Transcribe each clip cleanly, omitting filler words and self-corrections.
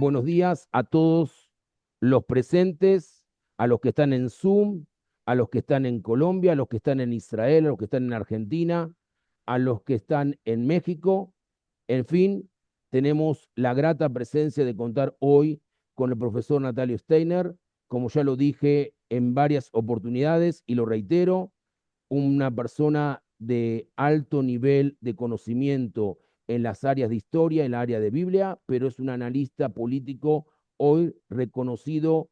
Buenos días a todos los presentes, a los que están en Zoom, a los que están en Colombia, a los que están en Israel, a los que están en Argentina, a los que están en México. En fin, tenemos la grata presencia de contar hoy con el profesor Natalio Steiner, como ya lo dije en varias oportunidades y lo reitero, una persona de alto nivel de conocimiento en las áreas de historia, en la área de Biblia, pero es un analista político hoy reconocido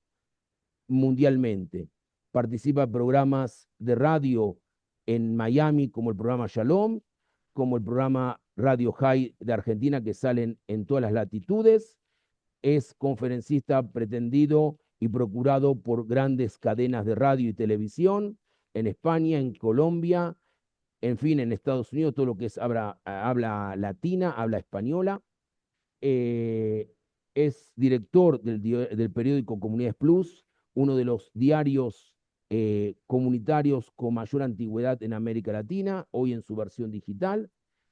mundialmente. Participa en programas de radio en Miami, como el programa Shalom, como el programa Radio High de Argentina, que salen en todas las latitudes. Es conferencista pretendido y procurado por grandes cadenas de radio y televisión en España, en Colombia, en fin, en Estados Unidos, todo lo que es habla latina, habla española. Eh, es director del periódico Comunidades Plus, uno de los diarios comunitarios con mayor antigüedad en América Latina, hoy en su versión digital.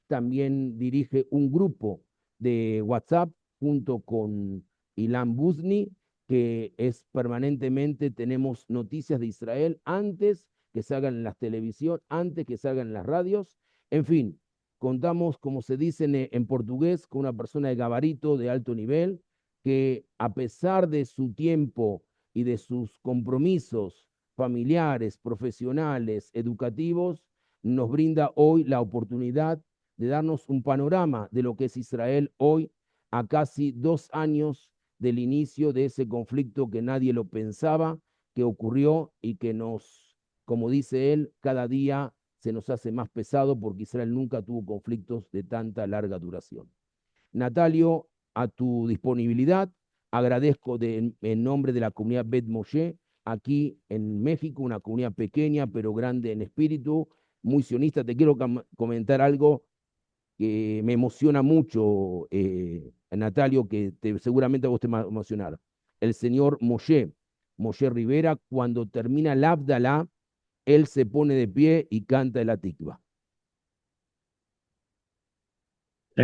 También dirige un grupo de WhatsApp junto con Ilan Buzni, que es permanentemente, tenemos noticias de Israel antes que salgan en las televisión, antes que salgan en las radios. En fin, contamos, como se dice en portugués, con una persona de gabarito, de alto nivel, que a pesar de su tiempo y de sus compromisos familiares, profesionales, educativos, nos brinda hoy la oportunidad de darnos un panorama de lo que es Israel hoy, a casi 2 años del inicio de ese conflicto que nadie lo pensaba, que ocurrió y que nos, como dice él, cada día se nos hace más pesado porque Israel nunca tuvo conflictos de tanta larga duración. Natalio, a tu disponibilidad, agradezco en nombre de la comunidad Bet Moshe, aquí en México, una comunidad pequeña pero grande en espíritu, muy sionista. Te quiero comentar algo que me emociona mucho, Natalio, que seguramente a vos te va a emocionar. El señor Moshe Rivera, cuando termina el Abdalá, él se pone de pie y canta el Atikva. Sí.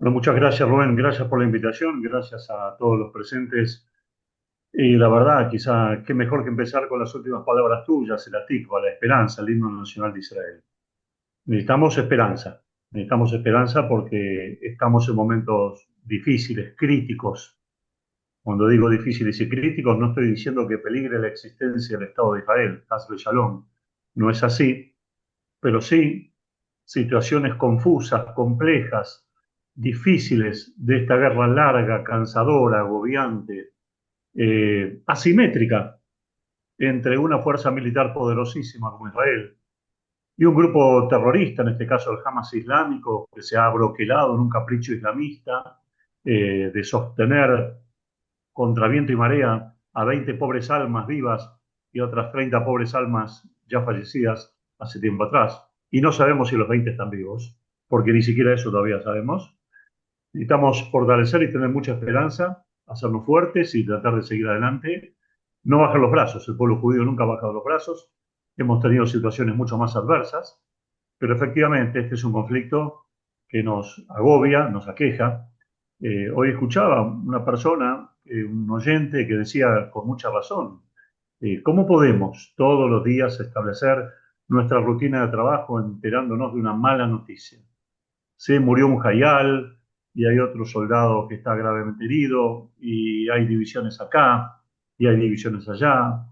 Bueno, muchas gracias, Rubén. Gracias por la invitación. Gracias a todos los presentes. Y la verdad, quizá, qué mejor que empezar con las últimas palabras tuyas, el Atikva, la esperanza, el himno nacional de Israel. Necesitamos esperanza. Necesitamos esperanza porque estamos en momentos difíciles, críticos. Cuando digo difíciles y críticos, no estoy diciendo que peligre la existencia del Estado de Israel, Haz Shalom. No es así, pero sí situaciones confusas, complejas, difíciles de esta guerra larga, cansadora, agobiante, asimétrica entre una fuerza militar poderosísima como Israel y un grupo terrorista, en este caso el Hamas islámico, que se ha broquelado en un capricho islamista de sostener contra viento y marea a 20 pobres almas vivas y otras 30 pobres almas ya fallecidas hace tiempo atrás. Y no sabemos si los 20 están vivos, porque ni siquiera eso todavía sabemos. Necesitamos fortalecer y tener mucha esperanza, hacernos fuertes y tratar de seguir adelante. No bajar los brazos. El pueblo judío nunca ha bajado los brazos. Hemos tenido situaciones mucho más adversas, pero efectivamente este es un conflicto que nos agobia, nos aqueja. Hoy escuchaba una persona, un oyente, que decía con mucha razón, ¿cómo podemos todos los días establecer nuestra rutina de trabajo enterándonos de una mala noticia? Se murió un jayal y hay otro soldado que está gravemente herido y hay divisiones acá y hay divisiones allá.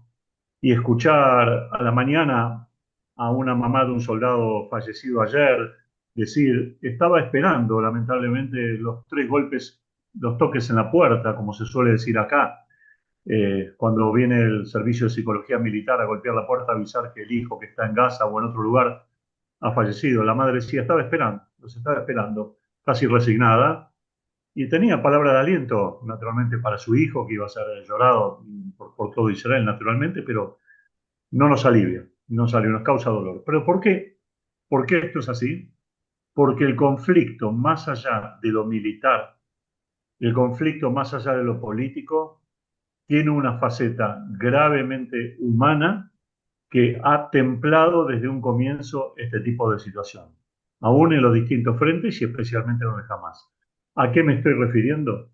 Y escuchar a la mañana a una mamá de un soldado fallecido ayer decir, estaba esperando lamentablemente los 3 golpes, los toques en la puerta, como se suele decir acá, cuando viene el servicio de psicología militar a golpear la puerta, a avisar que el hijo que está en Gaza o en otro lugar ha fallecido. La madre decía, estaba esperando, los estaba esperando, casi resignada, y tenía palabra de aliento, naturalmente, para su hijo, que iba a ser llorado por todo Israel, naturalmente, pero no nos alivia, no nos alivia, nos causa dolor. ¿Pero por qué? ¿Por qué esto es así? Porque el conflicto, más allá de lo militar, el conflicto más allá de lo político, tiene una faceta gravemente humana que ha templado desde un comienzo este tipo de situación, aún en los distintos frentes y especialmente en los de Hamas. ¿A qué me estoy refiriendo?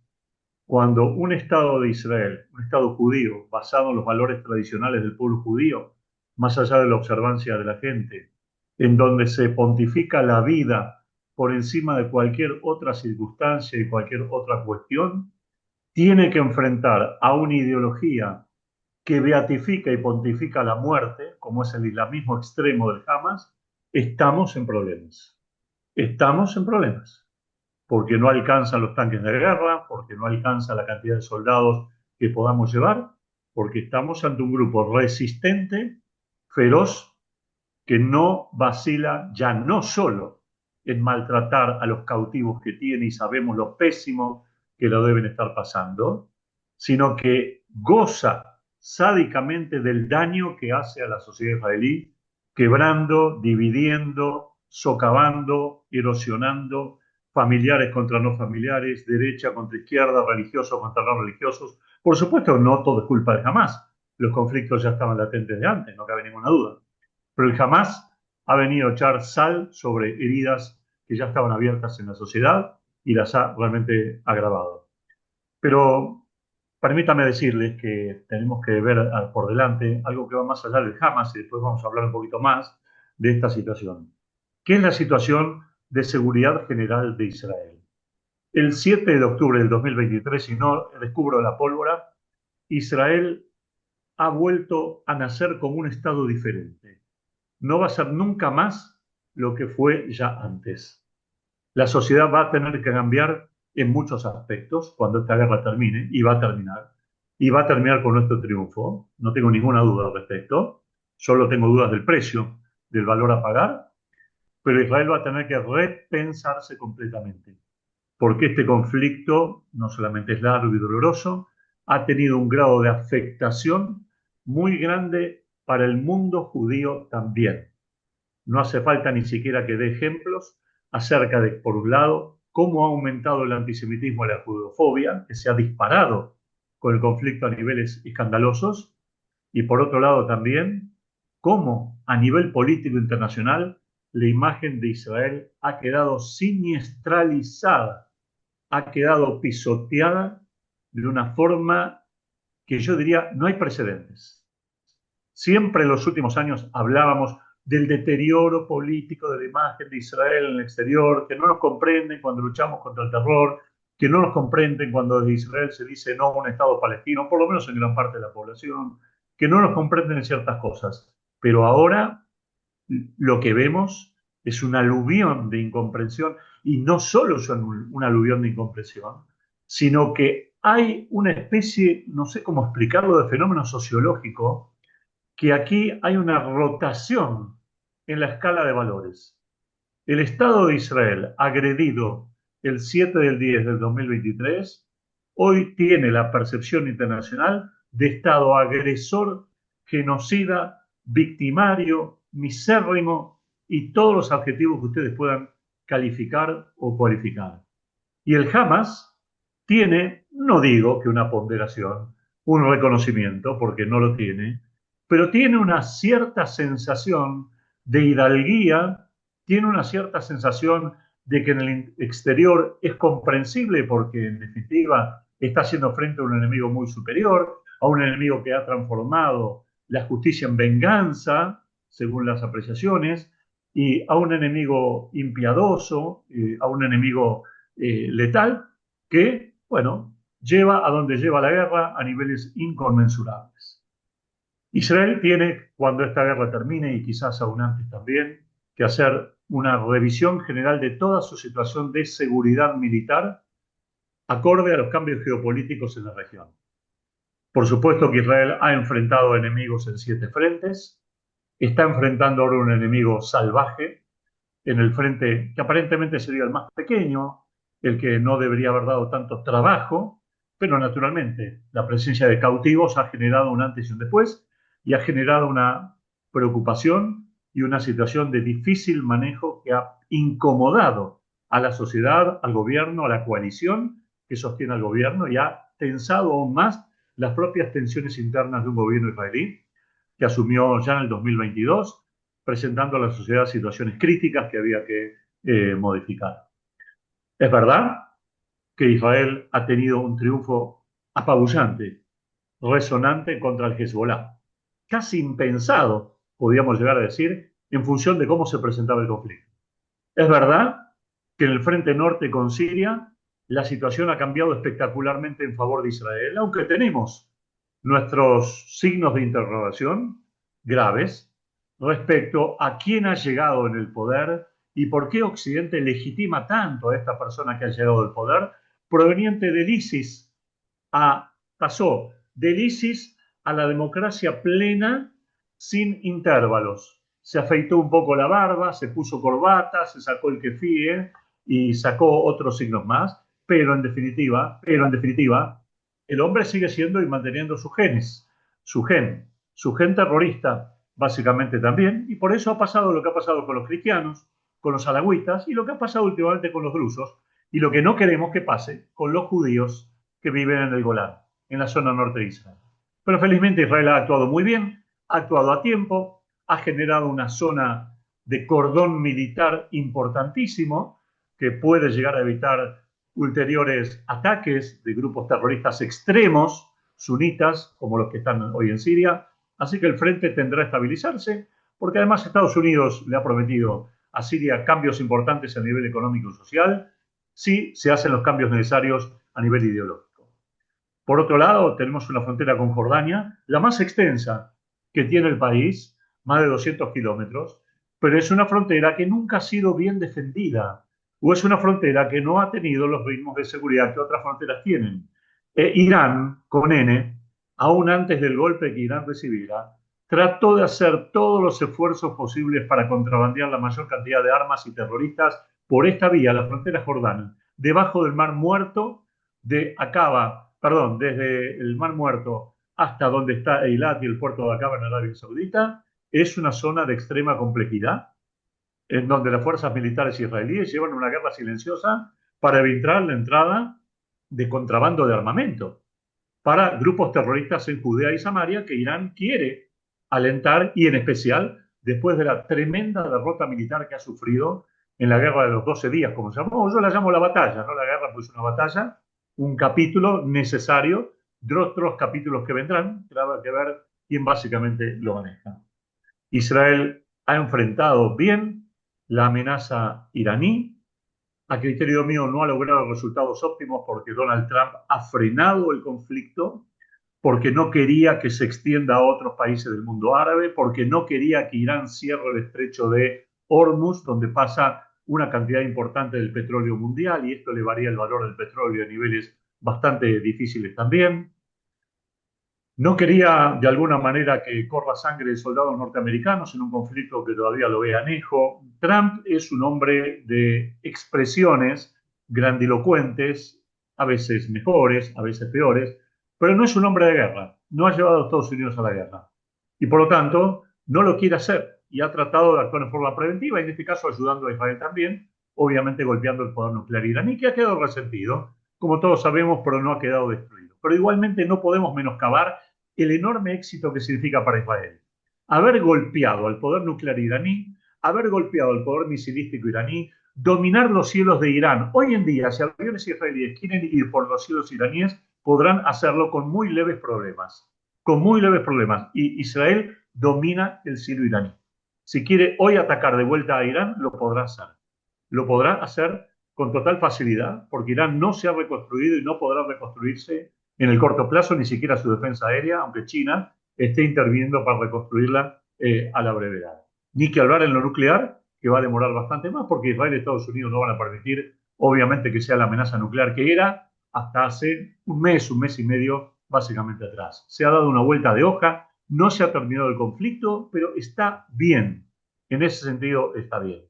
cuando un Estado de Israel, un Estado judío, basado en los valores tradicionales del pueblo judío, más allá de la observancia de la gente, en donde se pontifica la vida por encima de cualquier otra circunstancia y cualquier otra cuestión, tiene que enfrentar a una ideología que beatifica y pontifica la muerte, como es el islamismo extremo del Hamas, estamos en problemas. Estamos en problemas porque no alcanzan los tanques de guerra, porque no alcanza la cantidad de soldados que podamos llevar, porque estamos ante un grupo resistente, feroz, que no vacila ya no solo en maltratar a los cautivos que tiene y sabemos lo pésimo que lo deben estar pasando, sino que goza sádicamente del daño que hace a la sociedad israelí, quebrando, dividiendo, socavando, erosionando, familiares contra no familiares, derecha contra izquierda, religiosos contra no religiosos. Por supuesto, no todo es culpa de Hamas. Los conflictos ya estaban latentes de antes, no cabe ninguna duda. Pero el Hamas ha venido a echar sal sobre heridas que ya estaban abiertas en la sociedad y las ha realmente agravado. Pero permítame decirles que tenemos que ver por delante algo que va más allá del Hamas y después vamos a hablar un poquito más de esta situación. ¿Qué es la situación de seguridad general de Israel? El 7 de octubre del 2023, si no descubro la pólvora, Israel ha vuelto a nacer como un Estado diferente. No va a ser nunca más lo que fue ya antes. La sociedad va a tener que cambiar en muchos aspectos cuando esta guerra termine, y va a terminar. Y va a terminar con nuestro triunfo. No tengo ninguna duda al respecto. Solo tengo dudas del precio, del valor a pagar. Pero Israel va a tener que repensarse completamente. Porque este conflicto no solamente es largo y doloroso, ha tenido un grado de afectación muy grande para el mundo judío también. No hace falta ni siquiera que dé ejemplos acerca de, por un lado, cómo ha aumentado el antisemitismo y la judofobia, que se ha disparado con el conflicto a niveles escandalosos, y por otro lado también, cómo a nivel político internacional la imagen de Israel ha quedado siniestralizada, ha quedado pisoteada de una forma que yo diría no hay precedentes. Siempre en los últimos años hablábamos del deterioro político de la imagen de Israel en el exterior, que no nos comprenden cuando luchamos contra el terror, que no nos comprenden cuando desde Israel se dice no a un Estado palestino, por lo menos en gran parte de la población, que no nos comprenden en ciertas cosas. Pero ahora lo que vemos es un aluvión de incomprensión, y no solo es un aluvión de incomprensión, sino que hay una especie, no sé cómo explicarlo, de fenómeno sociológico, que aquí hay una rotación en la escala de valores. El Estado de Israel, agredido el 7 del 10 del 2023, hoy tiene la percepción internacional de Estado agresor, genocida, victimario, misérrimo y todos los adjetivos que ustedes puedan calificar o cualificar. Y el Hamas tiene, no digo que una ponderación, un reconocimiento, porque no lo tiene, pero tiene una cierta sensación de hidalguía, tiene una cierta sensación de que en el exterior es comprensible porque en definitiva está haciendo frente a un enemigo muy superior, a un enemigo que ha transformado la justicia en venganza, según las apreciaciones, y a un enemigo impiadoso, a un enemigo letal, que, bueno, lleva a donde lleva la guerra a niveles inconmensurables. Israel tiene, cuando esta guerra termine, y quizás aún antes también, que hacer una revisión general de toda su situación de seguridad militar acorde a los cambios geopolíticos en la región. Por supuesto que Israel ha enfrentado enemigos en 7 frentes, está enfrentando ahora un enemigo salvaje en el frente que aparentemente sería el más pequeño, el que no debería haber dado tanto trabajo, pero naturalmente la presencia de cautivos ha generado un antes y un después, y ha generado una preocupación y una situación de difícil manejo que ha incomodado a la sociedad, al gobierno, a la coalición que sostiene al gobierno, y ha tensado aún más las propias tensiones internas de un gobierno israelí que asumió ya en el 2022, presentando a la sociedad situaciones críticas que había que modificar. Es verdad que Israel ha tenido un triunfo apabullante, resonante contra el Hezbollah. Casi impensado, podríamos llegar a decir, en función de cómo se presentaba el conflicto. Es verdad que en el frente norte con Siria la situación ha cambiado espectacularmente en favor de Israel, aunque tenemos nuestros signos de interrogación graves respecto a quién ha llegado en el poder y por qué Occidente legitima tanto a esta persona que ha llegado al poder, proveniente del ISIS, pasó del ISIS a la democracia plena sin intervalos. Se afeitó un poco la barba, se puso corbata, se sacó el kefíe y sacó otros signos más, pero en definitiva, el hombre sigue siendo y manteniendo sus genes, su gen terrorista, básicamente también, y por eso ha pasado lo que ha pasado con los cristianos, con los alagüitas, y lo que ha pasado últimamente con los drusos, y lo que no queremos que pase con los judíos que viven en el Golán, en la zona norte de Israel. Pero felizmente Israel ha actuado muy bien, ha actuado a tiempo, ha generado una zona de cordón militar importantísimo que puede llegar a evitar ulteriores ataques de grupos terroristas extremos, sunitas, como los que están hoy en Siria. Así que el frente tendrá que estabilizarse, porque además Estados Unidos le ha prometido a Siria cambios importantes a nivel económico y social, si se hacen los cambios necesarios a nivel ideológico. Por otro lado, tenemos una frontera con Jordania, la más extensa que tiene el país, más de 200 kilómetros, pero es una frontera que nunca ha sido bien defendida, o es una frontera que no ha tenido los ritmos de seguridad que otras fronteras tienen. Irán, con N, aún antes del golpe que Irán recibiera, trató de hacer todos los esfuerzos posibles para contrabandear la mayor cantidad de armas y terroristas por esta vía, la frontera jordana, debajo del Mar Muerto, desde el Mar Muerto hasta donde está Eilat y el puerto de Aqaba en Arabia Saudita, es una zona de extrema complejidad, en donde las fuerzas militares israelíes llevan una guerra silenciosa para evitar la entrada de contrabando de armamento para grupos terroristas en Judea y Samaria que Irán quiere alentar, y en especial después de la tremenda derrota militar que ha sufrido en la guerra de los 12 días, como se llamó. Yo la llamo la batalla, no la guerra, pues una batalla, un capítulo necesario de otros capítulos que vendrán, que habrá que ver quién básicamente lo maneja. Israel ha enfrentado bien la amenaza iraní. A criterio mío no ha logrado resultados óptimos porque Donald Trump ha frenado el conflicto, porque no quería que se extienda a otros países del mundo árabe, porque no quería que Irán cierre el estrecho de Hormuz, donde pasa una cantidad importante del petróleo mundial, y esto elevaría el valor del petróleo a niveles bastante difíciles también. No quería de alguna manera que corra sangre de soldados norteamericanos en un conflicto que todavía lo ve anejo. Trump es un hombre de expresiones grandilocuentes, a veces mejores, a veces peores, pero no es un hombre de guerra. No ha llevado a Estados Unidos a la guerra. Y por lo tanto, no lo quiere hacer y ha tratado de actuar en forma preventiva, y en este caso ayudando a Israel también, obviamente golpeando el poder nuclear iraní, que ha quedado resentido, como todos sabemos, pero no ha quedado destruido. Pero igualmente no podemos menoscabar el enorme éxito que significa para Israel haber golpeado al poder nuclear iraní, haber golpeado al poder misilístico iraní, dominar los cielos de Irán. Hoy en día, si aviones israelíes quieren ir por los cielos iraníes, podrán hacerlo con muy leves problemas. Con muy leves problemas. Y Israel domina el cielo iraní. Si quiere hoy atacar de vuelta a Irán, lo podrá hacer. Lo podrá hacer con total facilidad, porque Irán no se ha reconstruido y no podrá reconstruirse en el corto plazo, ni siquiera su defensa aérea, aunque China esté interviniendo para reconstruirla a la brevedad. Ni que hablar en lo nuclear, que va a demorar bastante más, porque Israel y Estados Unidos no van a permitir, obviamente, que sea la amenaza nuclear que era hasta hace un mes y medio, básicamente atrás. Se ha dado una vuelta de hoja, no se ha terminado el conflicto, pero está bien. En ese sentido, está bien.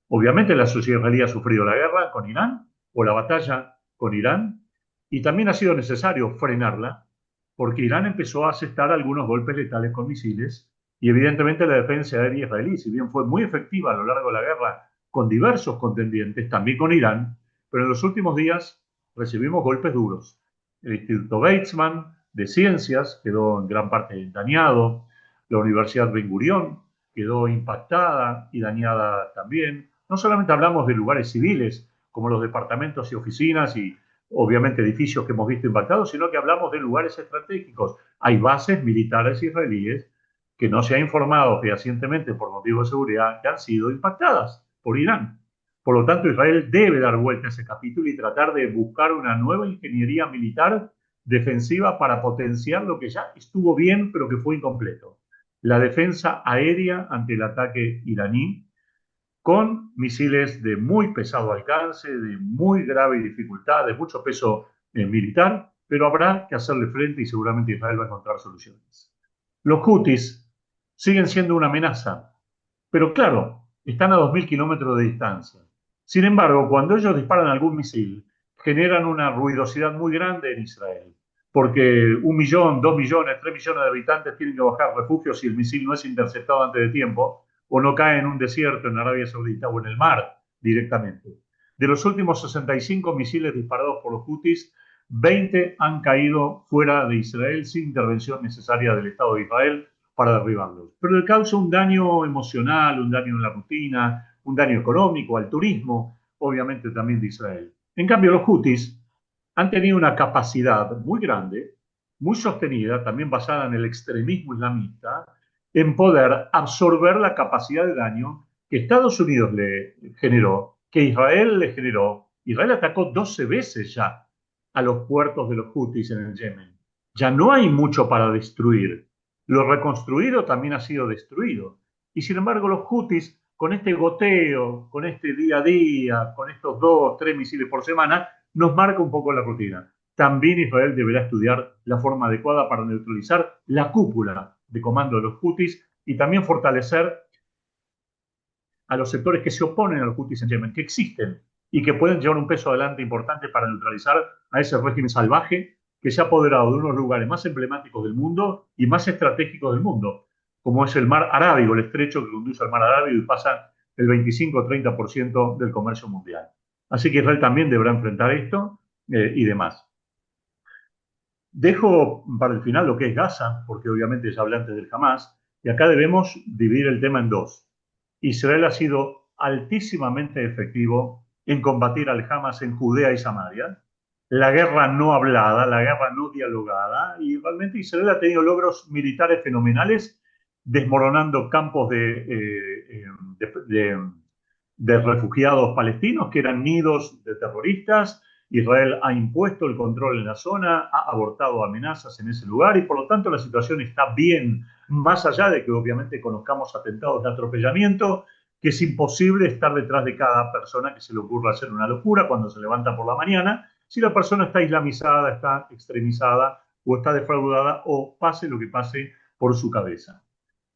Obviamente la sociedad israelí ha sufrido la guerra con Irán o la batalla con Irán, y también ha sido necesario frenarla porque Irán empezó a asestar algunos golpes letales con misiles, y evidentemente la defensa aérea israelí, si bien fue muy efectiva a lo largo de la guerra con diversos contendientes, también con Irán, pero en los últimos días recibimos golpes duros. El Instituto Weizmann de Ciencias quedó en gran parte dañado, la Universidad Ben Gurión quedó impactada y dañada también. No solamente hablamos de lugares civiles, como los departamentos y oficinas y obviamente edificios que hemos visto impactados, sino que hablamos de lugares estratégicos. Hay bases militares israelíes que no se ha informado fehacientemente por motivos de seguridad que han sido impactadas por Irán. Por lo tanto, Israel debe dar vuelta a ese capítulo y tratar de buscar una nueva ingeniería militar defensiva para potenciar lo que ya estuvo bien, pero que fue incompleto. La defensa aérea ante el ataque iraní, con misiles de muy pesado alcance, de muy grave dificultad, de mucho peso militar, pero habrá que hacerle frente y seguramente Israel va a encontrar soluciones. Los Houthis siguen siendo una amenaza, pero claro, están a 2.000 kilómetros de distancia. Sin embargo, cuando ellos disparan algún misil, generan una ruidosidad muy grande en Israel, porque 1 millón, 2 millones, 3 millones de habitantes tienen que bajar refugios si el misil no es interceptado antes de tiempo o no cae en un desierto en Arabia Saudita o en el mar directamente. De los últimos 65 misiles disparados por los Houthis, 20 han caído fuera de Israel sin intervención necesaria del Estado de Israel para derribarlos. Pero le causa un daño emocional, un daño en la rutina, un daño económico, al turismo, obviamente también de Israel. En cambio, los Houthis han tenido una capacidad muy grande, muy sostenida, también basada en el extremismo islamista, en poder absorber la capacidad de daño que Estados Unidos le generó, que Israel le generó. Israel atacó 12 veces ya a los puertos de los Houthis en el Yemen. Ya no hay mucho para destruir. Lo reconstruido también ha sido destruido. Y sin embargo, los Houthis, con este goteo, con este día a día, con estos 2, 3 misiles por semana, nos marca un poco la rutina. También Israel deberá estudiar la forma adecuada para neutralizar la cúpula de comando de los Houthis y también fortalecer a los sectores que se oponen a los Houthis en Yemen, que existen y que pueden llevar un peso adelante importante para neutralizar a ese régimen salvaje que se ha apoderado de unos lugares más emblemáticos del mundo y más estratégicos del mundo, como es el mar Arábigo, el estrecho que conduce al mar Arábigo y pasa el 25-30% del comercio mundial. Así que Israel también deberá enfrentar esto y demás. Dejo para el final lo que es Gaza, porque obviamente ya hablé antes del Hamas, y acá debemos dividir el tema en dos. Israel ha sido altísimamente efectivo en combatir al Hamas en Judea y Samaria, la guerra no hablada, la guerra no dialogada, y realmente Israel ha tenido logros militares fenomenales, desmoronando campos de refugiados palestinos que eran nidos de terroristas. Israel ha impuesto el control en la zona, ha abortado amenazas en ese lugar y por lo tanto la situación está bien, más allá de que obviamente conozcamos atentados de atropellamiento, que es imposible estar detrás de cada persona que se le ocurra hacer una locura cuando se levanta por la mañana, si la persona está islamizada, está extremizada o está defraudada o pase lo que pase por su cabeza.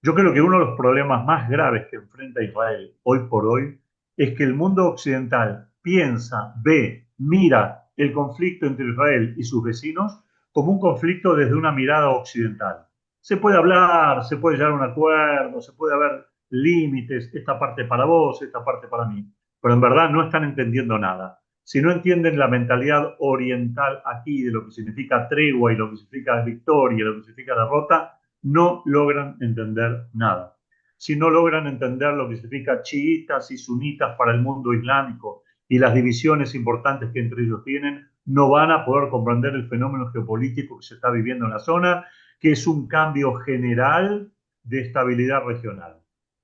Yo creo que uno de los problemas más graves que enfrenta Israel hoy por hoy es que el mundo occidental piensa, ve, mira el conflicto entre Israel y sus vecinos como un conflicto desde una mirada occidental. Se puede hablar, se puede llegar a un acuerdo, se puede haber límites, esta parte para vos, esta parte para mí, pero en verdad no están entendiendo nada. Si no entienden la mentalidad oriental aquí de lo que significa tregua y lo que significa victoria y lo que significa derrota, no logran entender nada. Si no logran entender lo que significa chiitas y sunitas para el mundo islámico y las divisiones importantes que entre ellos tienen, no van a poder comprender el fenómeno geopolítico que se está viviendo en la zona, que es un cambio general de estabilidad regional.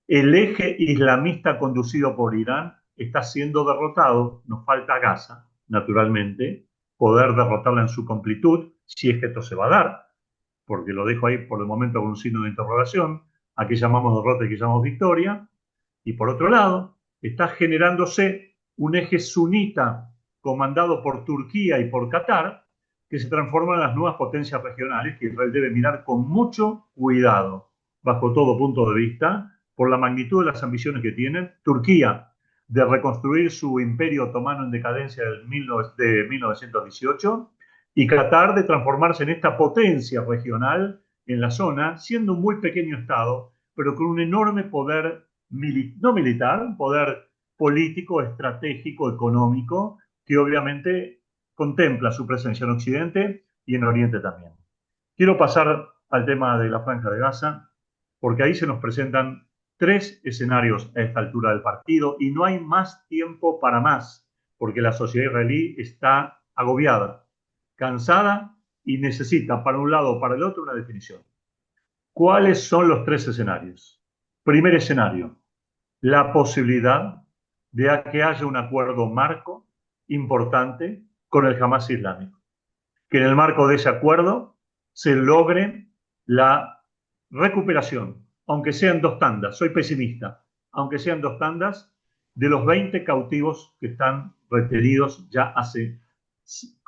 El eje islamista conducido por Irán está siendo derrotado, nos falta Gaza, naturalmente, poder derrotarla en su completud, si es que esto se va a dar, porque lo dejo ahí por el momento con un signo de interrogación, a qué llamamos derrota y qué llamamos victoria, y por otro lado, está generándose un eje sunita comandado por Turquía y por Qatar, que se transforma en las nuevas potencias regionales que Israel debe mirar con mucho cuidado, bajo todo punto de vista, por la magnitud de las ambiciones que tienen. Turquía, de reconstruir su imperio otomano en decadencia de 1918, y Qatar de transformarse en esta potencia regional en la zona, siendo un muy pequeño Estado, pero con un enorme poder no militar, un poder político, estratégico, económico, que obviamente contempla su presencia en Occidente y en Oriente también. Quiero pasar al tema de la Franja de Gaza, porque ahí se nos presentan tres escenarios a esta altura del partido y no hay más tiempo para más, porque la sociedad israelí está agobiada, cansada y necesita para un lado o para el otro una definición. ¿Cuáles son los tres escenarios? Primer escenario, la posibilidad de que haya un acuerdo marco importante con el Hamas islámico. Que en el marco de ese acuerdo se logre la recuperación, aunque sean dos tandas, soy pesimista, aunque sean dos tandas, de los 20 cautivos que están retenidos ya hace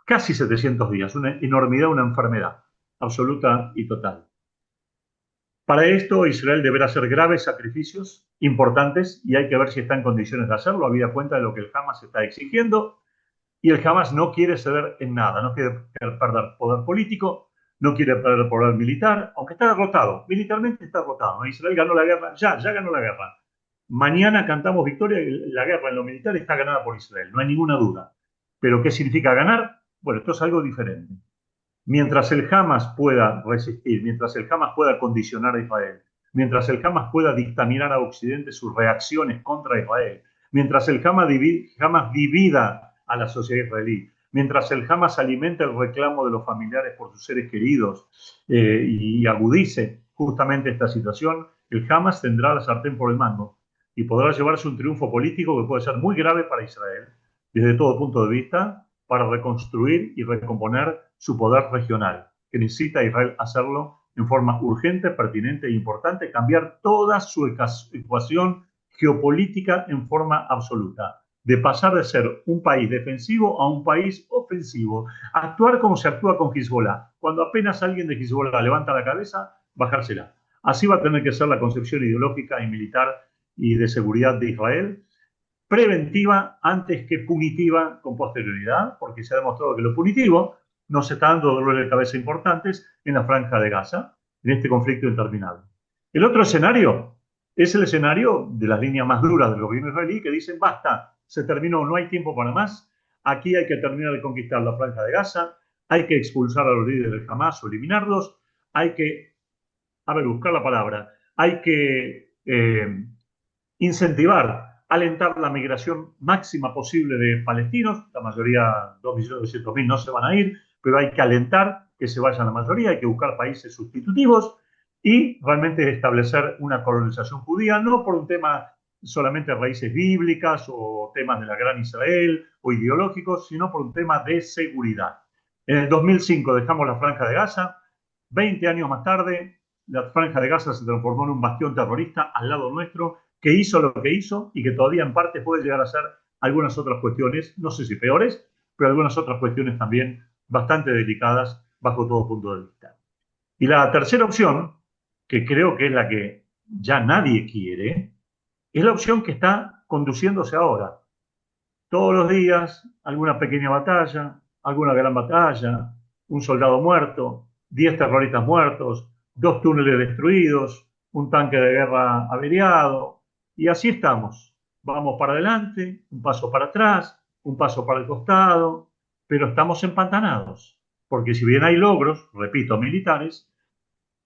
casi 700 días, una enormidad, una enfermedad absoluta y total. Para esto, Israel deberá hacer graves sacrificios importantes y hay que ver si está en condiciones de hacerlo, habida cuenta de lo que el Hamas está exigiendo. Y el Hamas no quiere ceder en nada, no quiere perder poder político, no quiere perder poder militar, aunque está derrotado, militarmente está derrotado. Israel ganó la guerra, ya ganó la guerra. Mañana cantamos victoria y la guerra en lo militar está ganada por Israel, no hay ninguna duda. Pero ¿qué significa ganar? Bueno, esto es algo diferente. Mientras el Hamas pueda resistir, mientras el Hamas pueda condicionar a Israel, mientras el Hamas pueda dictaminar a Occidente sus reacciones contra Israel, mientras el Hamas divida a la sociedad israelí, mientras el Hamas alimente el reclamo de los familiares por sus seres queridos y agudice justamente esta situación, el Hamas tendrá la sartén por el mango y podrá llevarse un triunfo político que puede ser muy grave para Israel desde todo punto de vista, para reconstruir y recomponer su poder regional, que necesita Israel hacerlo en forma urgente, pertinente e importante, cambiar toda su ecuación geopolítica en forma absoluta, de pasar de ser un país defensivo a un país ofensivo, actuar como se actúa con Hezbollah, cuando apenas alguien de Hezbollah levanta la cabeza, bajársela. Así va a tener que ser la concepción ideológica y militar y de seguridad de Israel, preventiva antes que punitiva con posterioridad, porque se ha demostrado que lo punitivo nos está dando dolores de cabeza importantes en la franja de Gaza, en este conflicto interminable. El otro escenario es el escenario de las líneas más duras del gobierno israelí que dicen basta, se terminó, no hay tiempo para más, aquí hay que terminar de conquistar la franja de Gaza, hay que expulsar a los líderes del Hamas o eliminarlos, hay que, buscar la palabra, hay que incentivar, alentar la migración máxima posible de palestinos, la mayoría, 2.200.000 no se van a ir, pero hay que alentar que se vayan la mayoría, hay que buscar países sustitutivos y realmente establecer una colonización judía, no por un tema solamente de raíces bíblicas o temas de la gran Israel o ideológicos, sino por un tema de seguridad. En el 2005 dejamos la Franja de Gaza, 20 años más tarde, la Franja de Gaza se transformó en un bastión terrorista al lado nuestro, que hizo lo que hizo y que todavía en parte puede llegar a ser algunas otras cuestiones, no sé si peores, pero algunas otras cuestiones también bastante delicadas bajo todo punto de vista. Y la tercera opción, que creo que es la que ya nadie quiere, es la opción que está conduciéndose ahora. Todos los días, alguna pequeña batalla, alguna gran batalla, un soldado muerto, 10 terroristas muertos, 2 túneles destruidos, un tanque de guerra averiado, y así estamos. Vamos para adelante, un paso para atrás, un paso para el costado, pero estamos empantanados, porque si bien hay logros, repito, militares,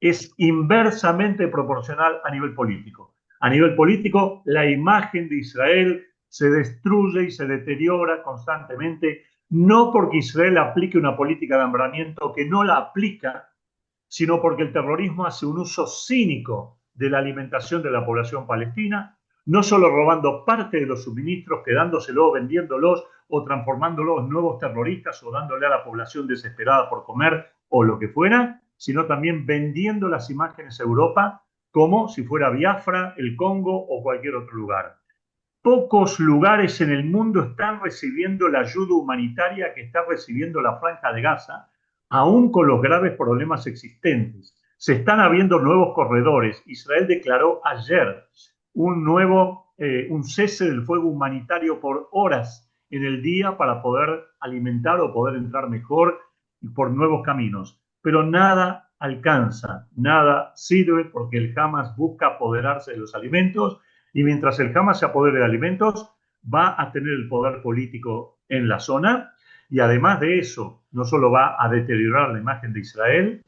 es inversamente proporcional a nivel político. A nivel político, la imagen de Israel se destruye y se deteriora constantemente, no porque Israel aplique una política de hambramiento que no la aplica, sino porque el terrorismo hace un uso cínico de la alimentación de la población palestina, no solo robando parte de los suministros, quedándoselos, vendiéndolos o transformándolos en nuevos terroristas o dándole a la población desesperada por comer o lo que fuera, sino también vendiendo las imágenes a Europa como si fuera Biafra, el Congo o cualquier otro lugar. Pocos lugares en el mundo están recibiendo la ayuda humanitaria que está recibiendo la Franja de Gaza, aún con los graves problemas existentes. Se están abriendo nuevos corredores. Israel declaró ayer un cese del fuego humanitario por horas en el día para poder alimentar o poder entrar mejor por nuevos caminos. Pero nada alcanza, nada sirve porque el Hamas busca apoderarse de los alimentos y mientras el Hamas se apodere de alimentos va a tener el poder político en la zona y además de eso no solo va a deteriorar la imagen de Israel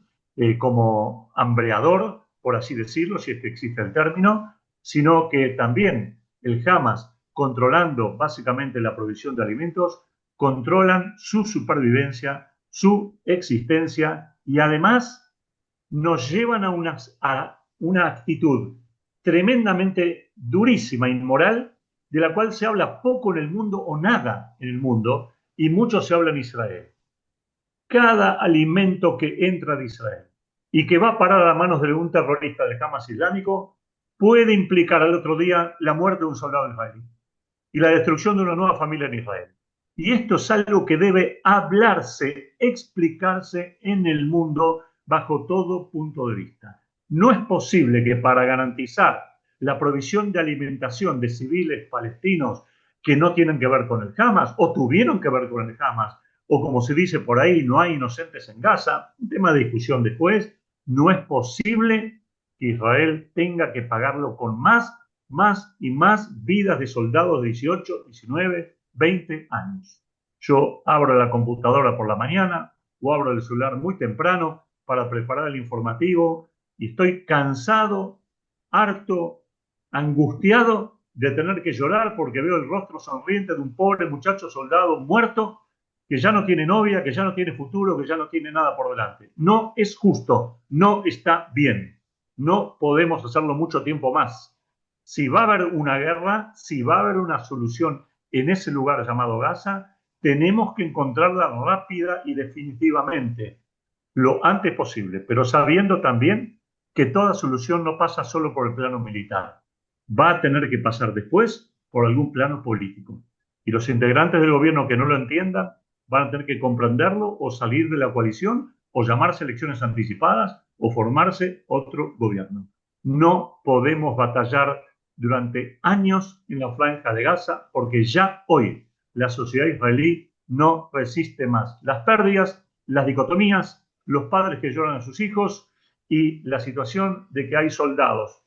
como hambreador, por así decirlo, si es que existe el término, sino que también el Hamas, controlando básicamente la provisión de alimentos, controlan su supervivencia, su existencia y además nos llevan a una actitud tremendamente durísima, inmoral, de la cual se habla poco en el mundo o nada en el mundo y mucho se habla en Israel. Cada alimento que entra de Israel y que va a parar a las manos de un terrorista del Hamas islámico puede implicar al otro día la muerte de un soldado israelí y la destrucción de una nueva familia en Israel. Y esto es algo que debe hablarse, explicarse en el mundo bajo todo punto de vista. No es posible que para garantizar la provisión de alimentación de civiles palestinos que no tienen que ver con el Hamas o tuvieron que ver con el Hamas, o como se dice por ahí, no hay inocentes en Gaza, un tema de discusión después, no es posible que Israel tenga que pagarlo con más y más vidas de soldados de 18, 19, 20 años. Yo abro la computadora por la mañana o abro el celular muy temprano para preparar el informativo y estoy cansado, harto, angustiado de tener que llorar porque veo el rostro sonriente de un pobre muchacho soldado muerto que ya no tiene novia, que ya no tiene futuro, que ya no tiene nada por delante. No es justo, no está bien. No podemos hacerlo mucho tiempo más. Si va a haber una guerra, si va a haber una solución en ese lugar llamado Gaza, tenemos que encontrarla rápida y definitivamente, lo antes posible, pero sabiendo también que toda solución no pasa solo por el plano militar. Va a tener que pasar después por algún plano político. Y los integrantes del gobierno que no lo entiendan van a tener que comprenderlo o salir de la coalición o llamarse elecciones anticipadas o formarse otro gobierno. No podemos batallar durante años en la franja de Gaza porque ya hoy la sociedad israelí no resiste más las pérdidas, las dicotomías, los padres que lloran a sus hijos y la situación de que hay soldados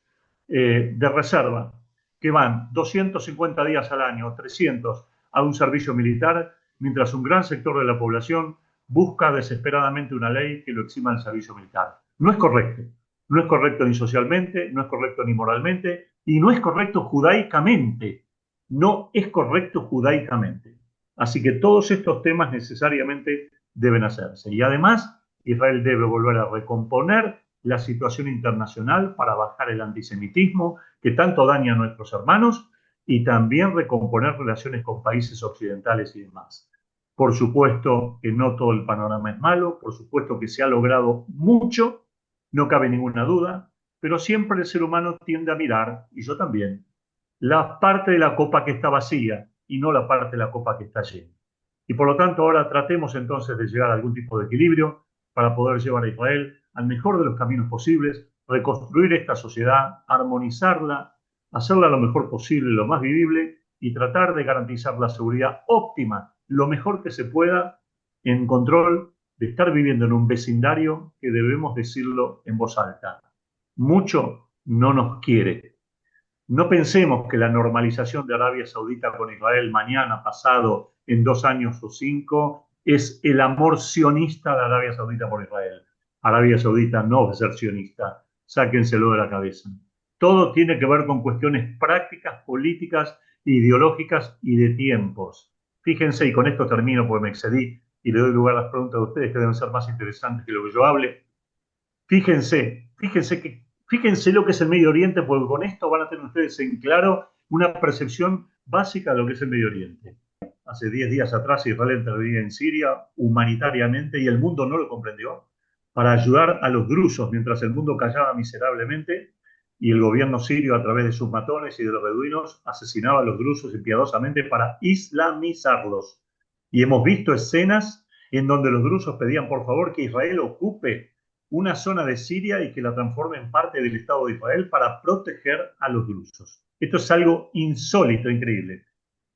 de reserva que van 250 días al año, 300 a un servicio militar, mientras un gran sector de la población busca desesperadamente una ley que lo exima del servicio militar. No es correcto. No es correcto ni socialmente, no es correcto ni moralmente, y no es correcto judaicamente. No es correcto judaicamente. Así que todos estos temas necesariamente deben hacerse. Y además, Israel debe volver a recomponer la situación internacional para bajar el antisemitismo que tanto daña a nuestros hermanos y también recomponer relaciones con países occidentales y demás. Por supuesto que no todo el panorama es malo, por supuesto que se ha logrado mucho, no cabe ninguna duda, pero siempre el ser humano tiende a mirar, y yo también, la parte de la copa que está vacía y no la parte de la copa que está llena. Y por lo tanto ahora tratemos entonces de llegar a algún tipo de equilibrio para poder llevar a Israel al mejor de los caminos posibles, reconstruir esta sociedad, armonizarla, hacerla lo mejor posible, lo más vivible y tratar de garantizar la seguridad óptima, lo mejor que se pueda, en control de estar viviendo en un vecindario que debemos decirlo en voz alta. Mucho no nos quiere. No pensemos que la normalización de Arabia Saudita con Israel mañana, pasado, en 2 años o 5, es el amor sionista de Arabia Saudita por Israel. Arabia Saudita no va a ser sionista, sáquenselo de la cabeza. Todo tiene que ver con cuestiones prácticas, políticas, ideológicas y de tiempos. Fíjense, y con esto termino porque me excedí y le doy lugar a las preguntas de ustedes que deben ser más interesantes que lo que yo hable. Fíjense lo que es el Medio Oriente, porque con esto van a tener ustedes en claro una percepción básica de lo que es el Medio Oriente. Hace 10 días atrás Israel intervenía en Siria humanitariamente y el mundo no lo comprendió para ayudar a los drusos mientras el mundo callaba miserablemente y el gobierno sirio a través de sus matones y de los beduinos asesinaba a los drusos impiadosamente para islamizarlos. Y hemos visto escenas en donde los drusos pedían por favor que Israel ocupe una zona de Siria y que la transforme en parte del Estado de Israel para proteger a los drusos. Esto es algo insólito, increíble.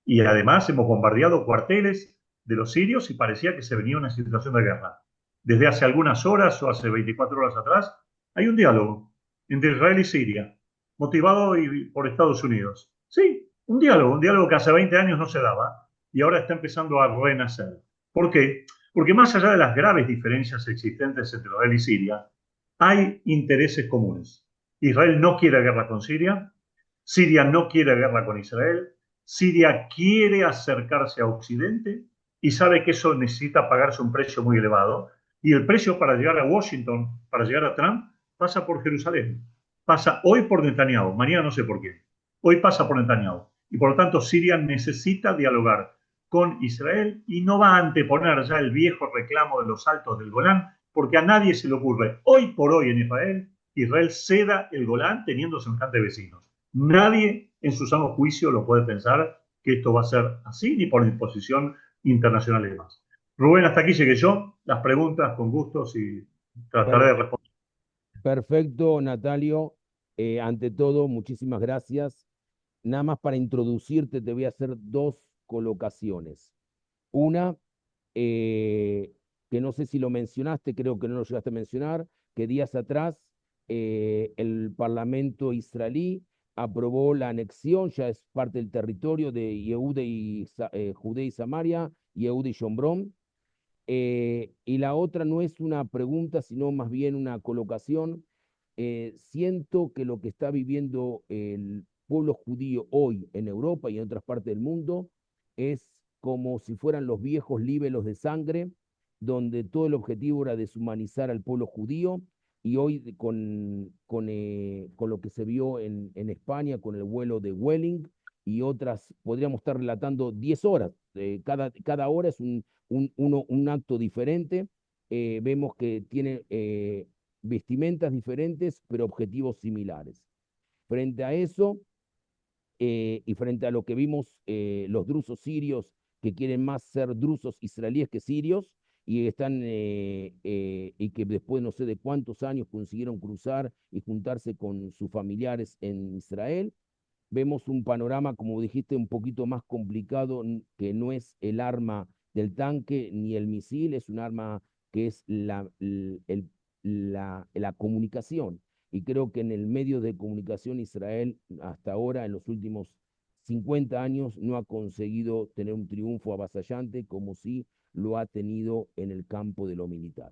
Y además hemos bombardeado cuarteles de los sirios y parecía que se venía una situación de guerra. Desde hace algunas horas o hace 24 horas atrás hay un diálogo entre Israel y Siria, motivado por Estados Unidos. Sí, un diálogo que hace 20 años no se daba y ahora está empezando a renacer. ¿Por qué? Porque más allá de las graves diferencias existentes entre Israel y Siria, hay intereses comunes. Israel no quiere guerra con Siria, Siria no quiere guerra con Israel, Siria quiere acercarse a Occidente y sabe que eso necesita pagarse un precio muy elevado. Y el precio para llegar a Washington, para llegar a Trump, pasa por Jerusalén. Pasa hoy por Netanyahu, mañana no sé por qué. Hoy pasa por Netanyahu. Y por lo tanto Siria necesita dialogar con Israel y no va a anteponer ya el viejo reclamo de los altos del Golán, porque a nadie se le ocurre hoy por hoy en Israel ceda el Golán teniendo semejantes vecinos. Nadie en su sano juicio lo puede pensar que esto va a ser así, ni por disposición internacional y demás. Rubén, hasta aquí llegué yo. Las preguntas con gustos y trataré de Per- responder. Perfecto, Natalio. Ante todo, muchísimas gracias. Nada más para introducirte, te voy a hacer dos colocaciones. Una, eh, que no sé si lo mencionaste, creo que no lo llegaste a mencionar, que días atrás el Parlamento israelí aprobó la anexión, ya es parte del territorio de Judea y Samaria, Yehuda y Shomrón. Y la otra no es una pregunta, sino más bien una colocación. Siento que lo que está viviendo el pueblo judío hoy en Europa y en otras partes del mundo es como si fueran los viejos libelos de sangre, donde todo el objetivo era deshumanizar al pueblo judío. Y hoy con lo que se vio en España, con el vuelo de Welling y otras, podríamos estar relatando 10 horas. Cada hora es un acto diferente. Vemos que tiene vestimentas diferentes, pero objetivos similares. Frente a eso, y frente a lo que vimos los drusos sirios, que quieren más ser drusos israelíes que sirios, y que después no sé de cuántos años consiguieron cruzar y juntarse con sus familiares en Israel. Vemos un panorama, como dijiste, un poquito más complicado, que no es el arma del tanque ni el misil, es un arma que es la comunicación. Y creo que en el medio de comunicación Israel hasta ahora, en los últimos 50 años, no ha conseguido tener un triunfo avasallante como si lo ha tenido en el campo de lo militar.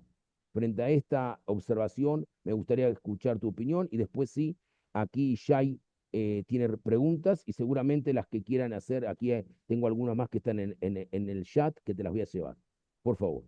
Frente a esta observación, me gustaría escuchar tu opinión y después sí, aquí Shai tiene preguntas y seguramente las que quieran hacer, aquí tengo algunas más que están en el chat que te las voy a llevar. Por favor.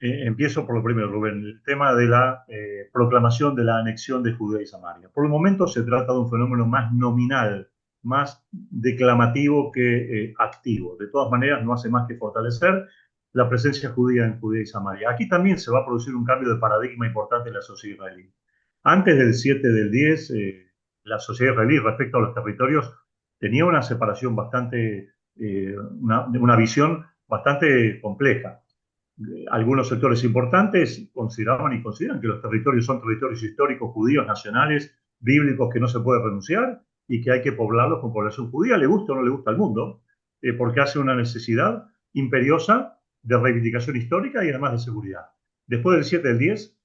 Empiezo por lo primero, Rubén, el tema de la proclamación de la anexión de Judea y Samaria. Por el momento se trata de un fenómeno más nominal, más declamativo que activo. De todas maneras, no hace más que fortalecer la presencia judía en Judea y Samaria. Aquí también se va a producir un cambio de paradigma importante en la sociedad israelí. Antes del 7 del 10, la sociedad israelí respecto a los territorios tenía una separación bastante, una visión bastante compleja. Algunos sectores importantes consideraban y consideran que los territorios son territorios históricos judíos nacionales, bíblicos, que no se puede renunciar y que hay que poblarlos con población judía, le gusta o no le gusta al mundo, porque hace una necesidad imperiosa de reivindicación histórica y además de seguridad. Después del 7 del 10,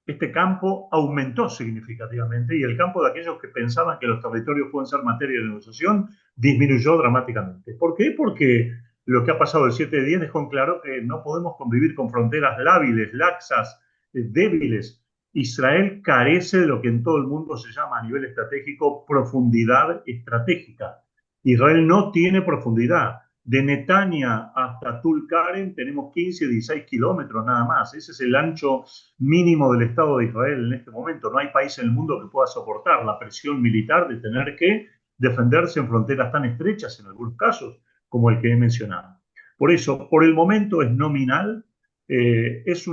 este campo aumentó significativamente y el campo de aquellos que pensaban que los territorios pueden ser materia de negociación disminuyó dramáticamente. ¿Por qué? Porque lo que ha pasado el 7 de 10 dejó en claro que no podemos convivir con fronteras lábiles, laxas, débiles. Israel carece de lo que en todo el mundo se llama a nivel estratégico profundidad estratégica. Israel no tiene profundidad. De Netanya hasta Tulkarem tenemos 15, 16 kilómetros nada más. Ese es el ancho mínimo del Estado de Israel en este momento. No hay país en el mundo que pueda soportar la presión militar de tener que defenderse en fronteras tan estrechas en algunos casos como el que he mencionado. Por eso, por el momento es nominal, es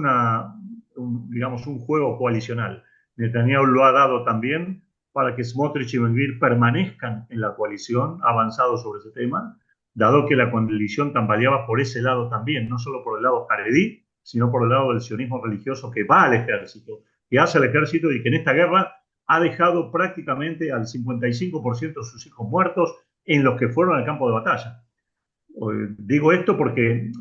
digamos, un juego coalicional. Netanyahu lo ha dado también para que Smotrich y Ben-Gvir permanezcan en la coalición, avanzado sobre ese tema, dado que la coalición tambaleaba por ese lado también, no solo por el lado jaredí, sino por el lado del sionismo religioso que va al ejército, que hace al ejército y que en esta guerra ha dejado prácticamente al 55% de sus hijos muertos en los que fueron al campo de batalla. Digo esto porque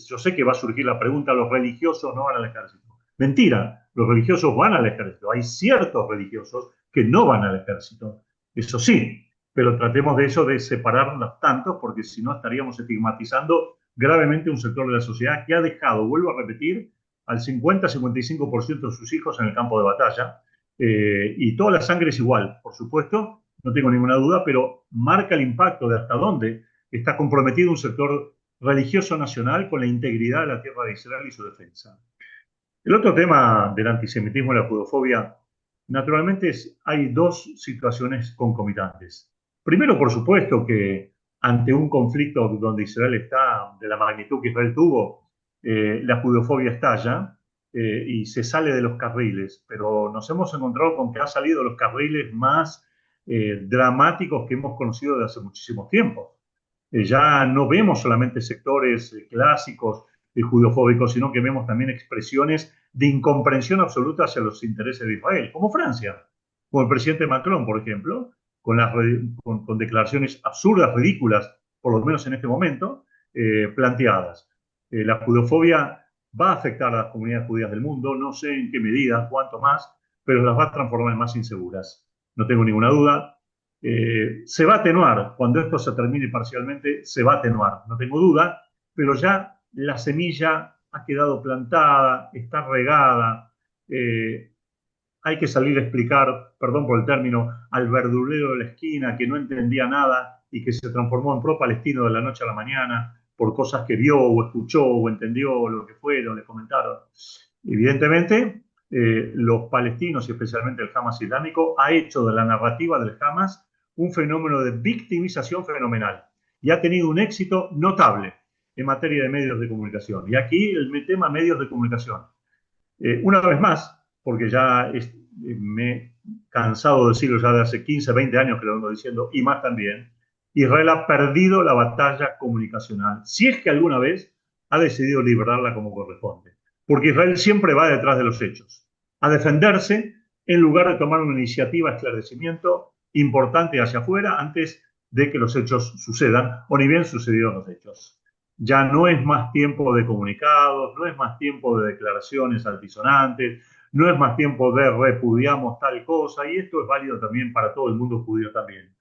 yo sé que va a surgir la pregunta, ¿los religiosos no van al ejército? Mentira, los religiosos van al ejército. Hay ciertos religiosos que no van al ejército. Eso sí, pero tratemos de eso, de separarlos tantos, porque si no estaríamos estigmatizando gravemente un sector de la sociedad que ha dejado, vuelvo a repetir, al 50-55% de sus hijos en el campo de batalla. Y toda la sangre es igual, por supuesto, no tengo ninguna duda, pero marca el impacto de hasta dónde está comprometido un sector religioso nacional con la integridad de la tierra de Israel y su defensa. El otro tema del antisemitismo y la judofobia, naturalmente hay dos situaciones concomitantes. Primero, por supuesto, que ante un conflicto donde Israel está, de la magnitud que Israel tuvo, la judofobia estalla y se sale de los carriles, pero nos hemos encontrado con que ha salido de los carriles más dramáticos que hemos conocido desde hace muchísimo tiempo. Ya no vemos solamente sectores clásicos judeofóbicos, sino que vemos también expresiones de incomprensión absoluta hacia los intereses de Israel, como Francia, como el presidente Macron, por ejemplo, con declaraciones absurdas, ridículas, por lo menos en este momento, planteadas. La judeofobia va a afectar a las comunidades judías del mundo, no sé en qué medida, cuánto más, pero las va a transformar en más inseguras. No tengo ninguna duda. Se va a atenuar, cuando esto se termine parcialmente, se va a atenuar, no tengo duda, pero ya la semilla ha quedado plantada, está regada, hay que salir a explicar, perdón por el término, al verdulero de la esquina que no entendía nada y que se transformó en pro-palestino de la noche a la mañana por cosas que vio o escuchó o entendió lo que fueron, le comentaron. Evidentemente, los palestinos y especialmente el Hamas islámico ha hecho de la narrativa del Hamas un fenómeno de victimización fenomenal y ha tenido un éxito notable en materia de medios de comunicación. Y aquí el tema medios de comunicación. Una vez más, porque ya me he cansado de decirlo ya de hace 15, 20 años que lo vengo diciendo, y más también, Israel ha perdido la batalla comunicacional, si es que alguna vez ha decidido librarla como corresponde. Porque Israel siempre va detrás de los hechos, a defenderse en lugar de tomar una iniciativa de esclarecimiento importante hacia afuera antes de que los hechos sucedan, o ni bien sucedieron los hechos. Ya no es más tiempo de comunicados, no es más tiempo de declaraciones altisonantes, no es más tiempo de repudiamos tal cosa, y esto es válido también para todo el mundo judío también.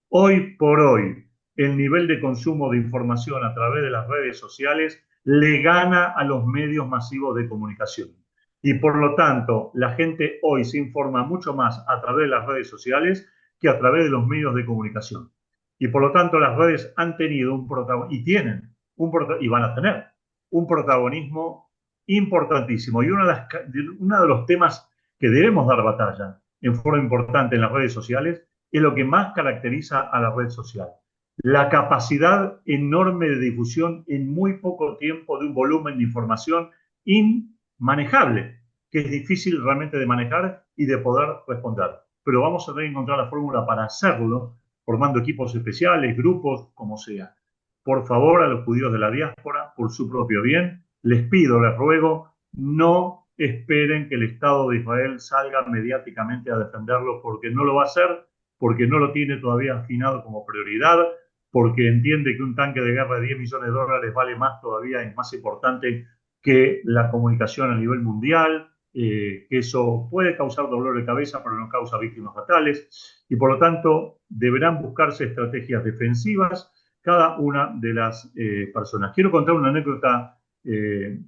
Hoy por hoy, el nivel de consumo de información a través de las redes sociales le gana a los medios masivos de comunicación. Y por lo tanto, la gente hoy se informa mucho más a través de las redes sociales que a través de los medios de comunicación. Y por lo tanto, las redes han tenido un protagonismo, y tienen, y van a tener, un protagonismo importantísimo. Y uno de los temas que debemos dar batalla en forma importante en las redes sociales es lo que más caracteriza a la red social. La capacidad enorme de difusión en muy poco tiempo de un volumen de información inmanejable, que es difícil realmente de manejar y de poder responder. Pero vamos a tener que encontrar la fórmula para hacerlo, formando equipos especiales, grupos, como sea. Por favor, a los judíos de la diáspora, por su propio bien, les pido, les ruego, no esperen que el Estado de Israel salga mediáticamente a defenderlo, porque no lo va a hacer, porque no lo tiene todavía afinado como prioridad, porque entiende que un tanque de guerra de 10 millones de dólares vale más todavía, es más importante que la comunicación a nivel mundial, que eso puede causar dolor de cabeza, pero no causa víctimas fatales, y por lo tanto deberán buscarse estrategias defensivas cada una de las personas. Quiero contar una anécdota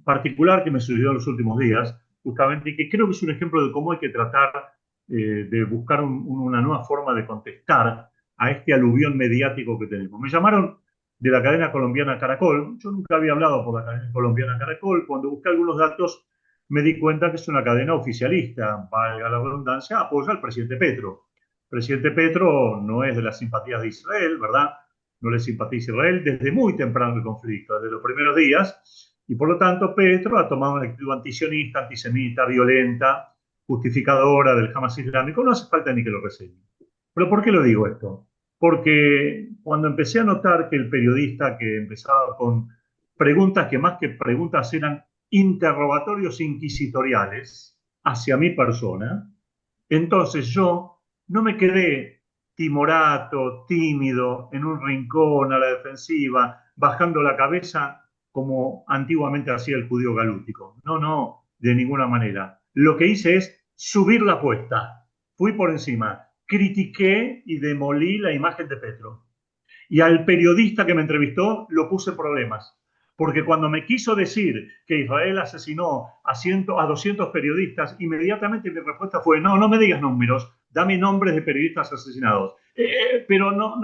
particular que me sucedió en los últimos días, justamente, y que creo que es un ejemplo de cómo hay que tratar de buscar una nueva forma de contestar a este aluvión mediático que tenemos. Me llamaron de la cadena colombiana Caracol. Yo nunca había hablado por la cadena colombiana Caracol. Cuando busqué algunos datos me di cuenta que es una cadena oficialista, valga la redundancia, apoya al presidente Petro. El presidente Petro no es de las simpatías de Israel, ¿verdad? No le simpatiza Israel desde muy temprano el conflicto, desde los primeros días, y por lo tanto Petro ha tomado una actitud antisionista, antisemita, violenta, justificadora del Hamas islámico. No hace falta ni que lo reseñe. ¿Pero por qué lo digo esto? Porque cuando empecé a notar que el periodista que empezaba con preguntas que más que preguntas eran interrogatorios inquisitoriales hacia mi persona, entonces yo no me quedé timorato, tímido, en un rincón, a la defensiva, bajando la cabeza como antiguamente hacía el judío galútico. No, no, de ninguna manera. Lo que hice es subir la apuesta. Fui por encima, critiqué y demolí la imagen de Petro. Y al periodista que me entrevistó lo puse en problemas. Porque cuando me quiso decir que Israel asesinó a 200 periodistas, inmediatamente mi respuesta fue, no, no me digas números, dame nombres de periodistas asesinados. Pero no,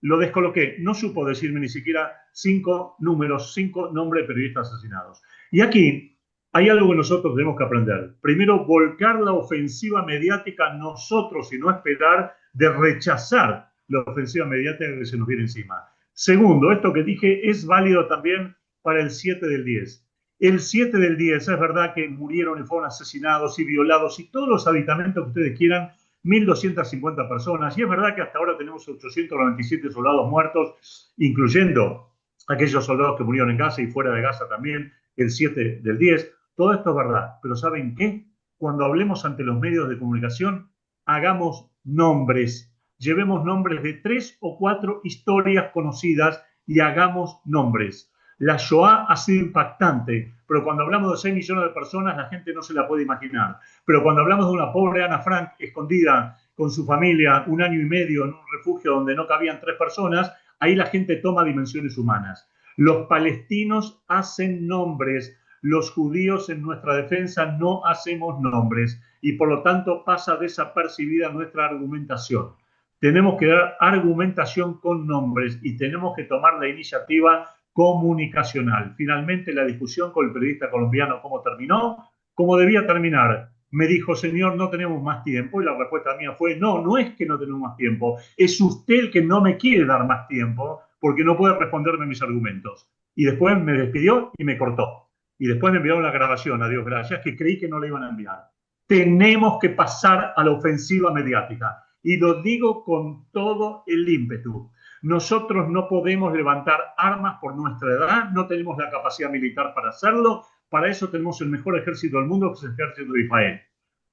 lo descoloqué. No supo decirme ni siquiera 5 números, 5 nombres de periodistas asesinados. Y aquí hay algo que nosotros tenemos que aprender. Primero, volcar la ofensiva mediática nosotros y no esperar de rechazar la ofensiva mediática que se nos viene encima. Segundo, esto que dije es válido también para el 7 del 10. El 7 del 10 es verdad que murieron y fueron asesinados y violados y todos los aditamentos que ustedes quieran, 1.250 personas. Y es verdad que hasta ahora tenemos 897 soldados muertos, incluyendo aquellos soldados que murieron en Gaza y fuera de Gaza también, el 7 del 10. Todo esto es verdad. Pero ¿saben qué? Cuando hablemos ante los medios de comunicación, hagamos nombres. Llevemos nombres de 3 o 4 historias conocidas y hagamos nombres. La Shoah ha sido impactante, pero cuando hablamos de 6 millones de personas, la gente no se la puede imaginar. Pero cuando hablamos de una pobre Ana Frank escondida con su familia 1 año y medio en un refugio donde no cabían 3 personas, ahí la gente toma dimensiones humanas. Los palestinos hacen nombres, los judíos en nuestra defensa no hacemos nombres y por lo tanto pasa desapercibida nuestra argumentación. Tenemos que dar argumentación con nombres y tenemos que tomar la iniciativa comunicacional. Finalmente, la discusión con el periodista colombiano, ¿cómo terminó? Como debía terminar. Me dijo, señor, no tenemos más tiempo. Y la respuesta mía fue, no, no es que no tenemos más tiempo. Es usted el que no me quiere dar más tiempo porque no puede responderme mis argumentos. Y después me despidió y me cortó. Y después me enviaron la grabación, a Dios gracias, que creí que no le iban a enviar. Tenemos que pasar a la ofensiva mediática. Y lo digo con todo el ímpetu. Nosotros no podemos levantar armas por nuestra edad, no tenemos la capacidad militar para hacerlo, para eso tenemos el mejor ejército del mundo, que es el ejército de Israel.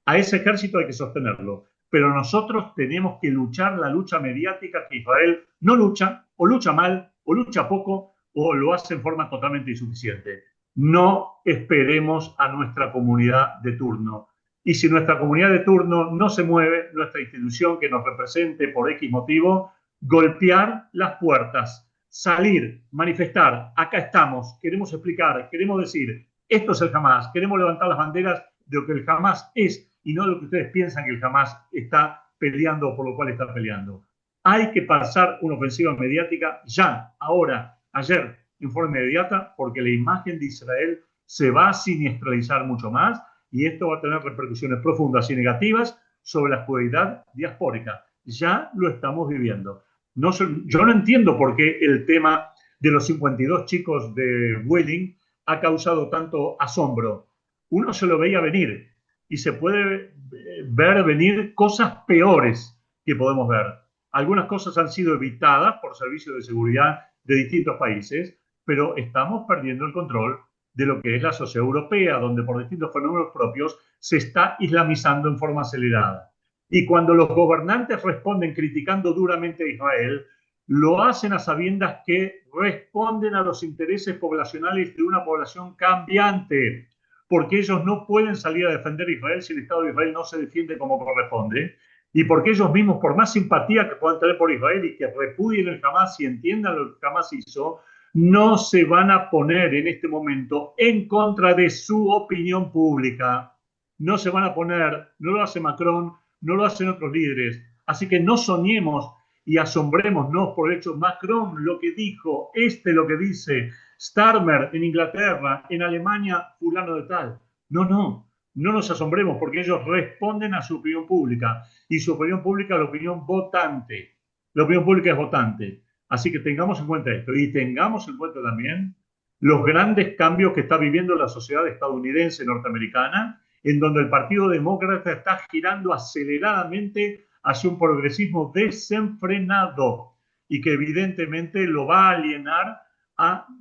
A ese ejército hay que sostenerlo, pero nosotros tenemos que luchar la lucha mediática que Israel no lucha, o lucha mal, o lucha poco, o lo hace en forma totalmente insuficiente. No esperemos a nuestra comunidad de turno. Y si nuestra comunidad de turno no se mueve, nuestra institución que nos represente por X motivo, golpear las puertas, salir, manifestar, acá estamos, queremos explicar, queremos decir, esto es el Hamas, queremos levantar las banderas de lo que el Hamas es y no de lo que ustedes piensan que el Hamas está peleando o por lo cual está peleando. Hay que pasar una ofensiva mediática ya, ahora, ayer, en forma inmediata, porque la imagen de Israel se va a siniestralizar mucho más y esto va a tener repercusiones profundas y negativas sobre la judeidad diaspórica. Ya lo estamos viviendo. No, yo no entiendo por qué el tema de los 52 chicos de Vueling ha causado tanto asombro. Uno se lo veía venir y se puede ver venir cosas peores que podemos ver. Algunas cosas han sido evitadas por servicios de seguridad de distintos países, pero estamos perdiendo el control de lo que es la sociedad europea, donde por distintos fenómenos propios se está islamizando en forma acelerada. Y cuando los gobernantes responden criticando duramente a Israel, lo hacen a sabiendas que responden a los intereses poblacionales de una población cambiante, porque ellos no pueden salir a defender a Israel si el Estado de Israel no se defiende como corresponde, y porque ellos mismos, por más simpatía que puedan tener por Israel y que repudien el Hamas y entiendan lo que Hamas hizo, no se van a poner en este momento en contra de su opinión pública. No se van a poner, no lo hace Macron, no lo hacen otros líderes. Así que no soñemos y asombrémonos por el hecho. Macron lo que dijo, lo que dice, Starmer en Inglaterra, en Alemania, fulano de tal. No nos asombremos porque ellos responden a su opinión pública y su opinión pública es la opinión votante. La opinión pública es votante. Así que tengamos en cuenta esto y tengamos en cuenta también los grandes cambios que está viviendo la sociedad estadounidense norteamericana, en donde el Partido Demócrata está girando aceleradamente hacia un progresismo desenfrenado y que evidentemente lo va a alienar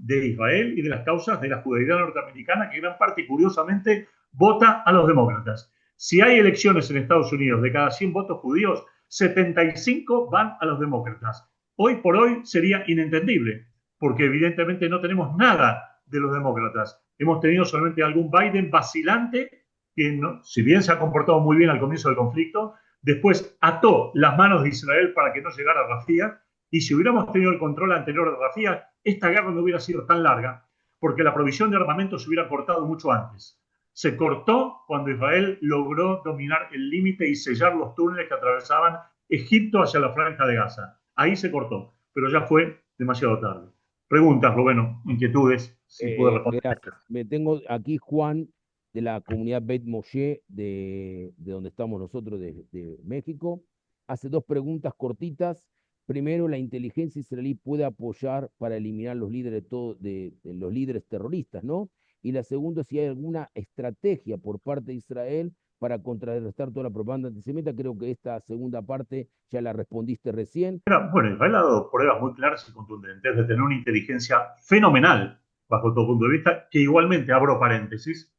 de Israel y de las causas de la judeidad norteamericana, que en gran parte, curiosamente, vota a los demócratas. Si hay elecciones en Estados Unidos de cada 100 votos judíos, 75 van a los demócratas. Hoy por hoy sería inentendible, porque evidentemente no tenemos nada de los demócratas. Hemos tenido solamente algún Biden vacilante que, no, si bien se ha comportado muy bien al comienzo del conflicto, después ató las manos de Israel para que no llegara a Rafía, y si hubiéramos tenido el control anterior de Rafía, esta guerra no hubiera sido tan larga, porque la provisión de armamento se hubiera cortado mucho antes. Se cortó cuando Israel logró dominar el límite y sellar los túneles que atravesaban Egipto hacia la Franja de Gaza. Ahí se cortó. pero ya fue demasiado tarde. Preguntas, Rubén, inquietudes, si puede responder. Gracias. Me tengo aquí Juan de la comunidad Beit Moshe de donde estamos nosotros, de México. Hace dos preguntas cortitas. Primero, ¿la inteligencia israelí puede apoyar para eliminar los líderes, de los líderes terroristas, ¿no? Y la segunda, si hay alguna estrategia por parte de Israel para contrarrestar toda la propaganda antisemita. Creo que esta segunda parte ya la respondiste recién. Bueno, Israel ha dado pruebas muy claras y contundentes de tener una inteligencia fenomenal bajo todo punto de vista, que igualmente, abro paréntesis,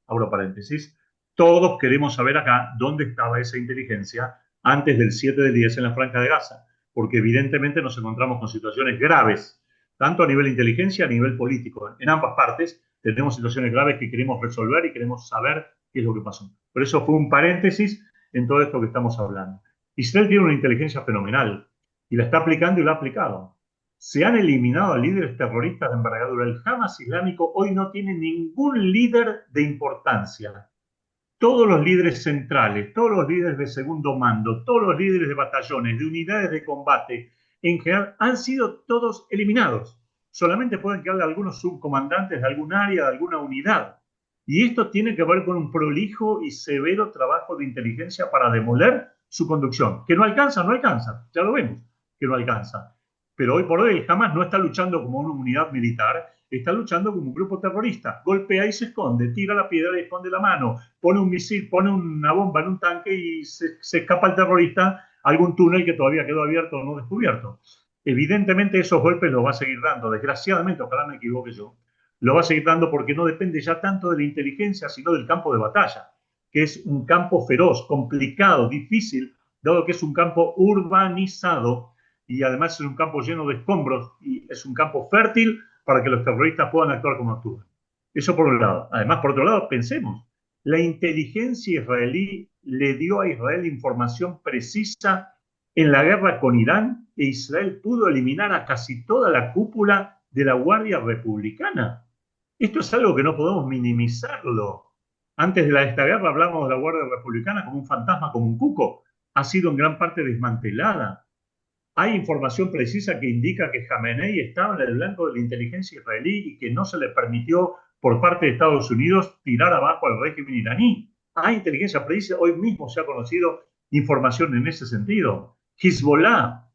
todos queremos saber acá dónde estaba esa inteligencia antes del 7 del 10 en la Franja de Gaza, porque evidentemente nos encontramos con situaciones graves, tanto a nivel de inteligencia, a nivel político. En ambas partes tenemos situaciones graves que queremos resolver y queremos saber qué es lo que pasó. Por eso fue un paréntesis en todo esto que estamos hablando. Israel tiene una inteligencia fenomenal y la está aplicando y la ha aplicado. Se han eliminado a líderes terroristas de envergadura. El Hamas islámico hoy no tiene ningún líder de importancia. Todos los líderes centrales, todos los líderes de segundo mando, todos los líderes de batallones, de unidades de combate, en general, han sido todos eliminados. Solamente pueden quedar algunos subcomandantes de algún área, de alguna unidad. Y esto tiene que ver con un prolijo y severo trabajo de inteligencia para demoler su conducción. Que no alcanza, no alcanza. Ya lo vemos, que no alcanza. Pero hoy por hoy el Hamas no está luchando como una unidad militar, está luchando como un grupo terrorista. Golpea y se esconde, tira la piedra y esconde la mano, pone un misil, pone una bomba en un tanque y se escapa el terrorista a algún túnel que todavía quedó abierto o no descubierto. Evidentemente esos golpes los va a seguir dando, desgraciadamente, ojalá me equivoque yo, lo va a seguir dando porque no depende ya tanto de la inteligencia, sino del campo de batalla, que es un campo feroz, complicado, difícil, dado que es un campo urbanizado y además es un campo lleno de escombros y es un campo fértil para que los terroristas puedan actuar como actúan. Eso por un lado. Además, por otro lado, pensemos, la inteligencia israelí le dio a Israel información precisa en la guerra con Irán e Israel pudo eliminar a casi toda la cúpula de la Guardia Republicana. Esto es algo que no podemos minimizarlo. Antes de esta guerra hablamos de la Guardia Republicana como un fantasma, como un cuco. Ha sido en gran parte desmantelada. Hay información precisa que indica que Jamenei estaba en el blanco de la inteligencia israelí y que no se le permitió por parte de Estados Unidos tirar abajo al régimen iraní. Hay inteligencia precisa, hoy mismo se ha conocido información en ese sentido. Hezbollah,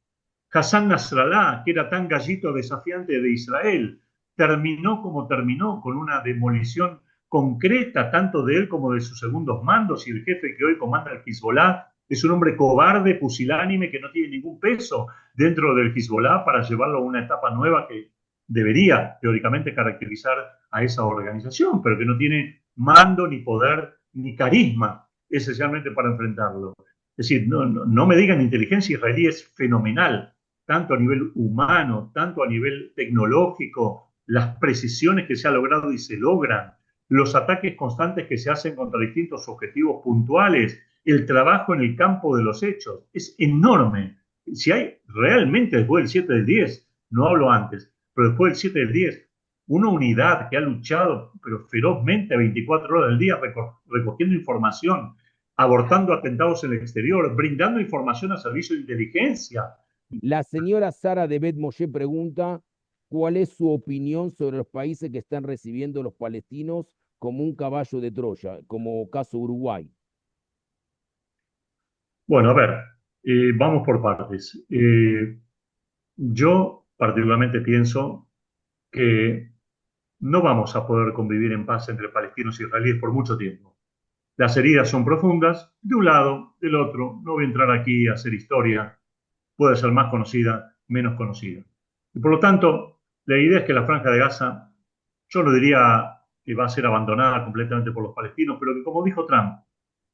Hassan Nasrallah, que era tan gallito desafiante de Israel, terminó como terminó, con una demolición concreta tanto de él como de sus segundos mandos, y el jefe que hoy comanda el Hezbollah es un hombre cobarde, pusilánime, que no tiene ningún peso dentro del Hezbollah para llevarlo a una etapa nueva que debería teóricamente caracterizar a esa organización, pero que no tiene mando, ni poder, ni carisma esencialmente para enfrentarlo. Es decir, no me digan, inteligencia israelí es fenomenal, tanto a nivel humano, tanto a nivel tecnológico, las precisiones que se ha logrado y se logran, los ataques constantes que se hacen contra distintos objetivos puntuales, el trabajo en el campo de los hechos, es enorme. Si hay realmente después del 7 del 10, no hablo antes, pero después del 7 del 10, una unidad que ha luchado pero ferozmente 24 horas del día recogiendo información, abortando atentados en el exterior, brindando información a servicio de inteligencia. La señora Sara de Bet Moshe pregunta cuál es su opinión sobre los países que están recibiendo a los palestinos como un caballo de Troya, como caso Uruguay. Bueno, a ver, vamos por partes. Yo particularmente pienso que no vamos a poder convivir en paz entre palestinos y israelíes por mucho tiempo. Las heridas son profundas, de un lado, del otro. No voy a entrar aquí a hacer historia, puede ser más conocida, menos conocida. Y por lo tanto, la idea es que la Franja de Gaza, yo no diría que va a ser abandonada completamente por los palestinos, pero que, como dijo Trump,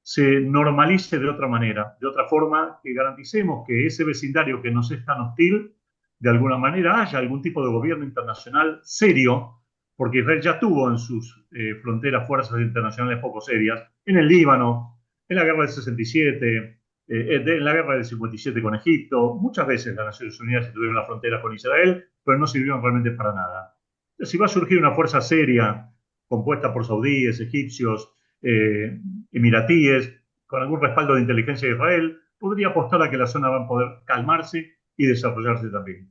se normalice de otra manera, de otra forma, que garanticemos que ese vecindario que nos es tan hostil, de alguna manera haya algún tipo de gobierno internacional serio, porque Israel ya tuvo en sus fronteras fuerzas internacionales poco serias, en el Líbano, en la guerra del 67, en la guerra del 57 con Egipto, muchas veces las Naciones Unidas estuvieron en la frontera con Israel, pero no sirvieron realmente para nada. Si va a surgir una fuerza seria, compuesta por saudíes, egipcios, emiratíes, con algún respaldo de inteligencia de Israel, podría apostar a que la zona va a poder calmarse y desarrollarse también.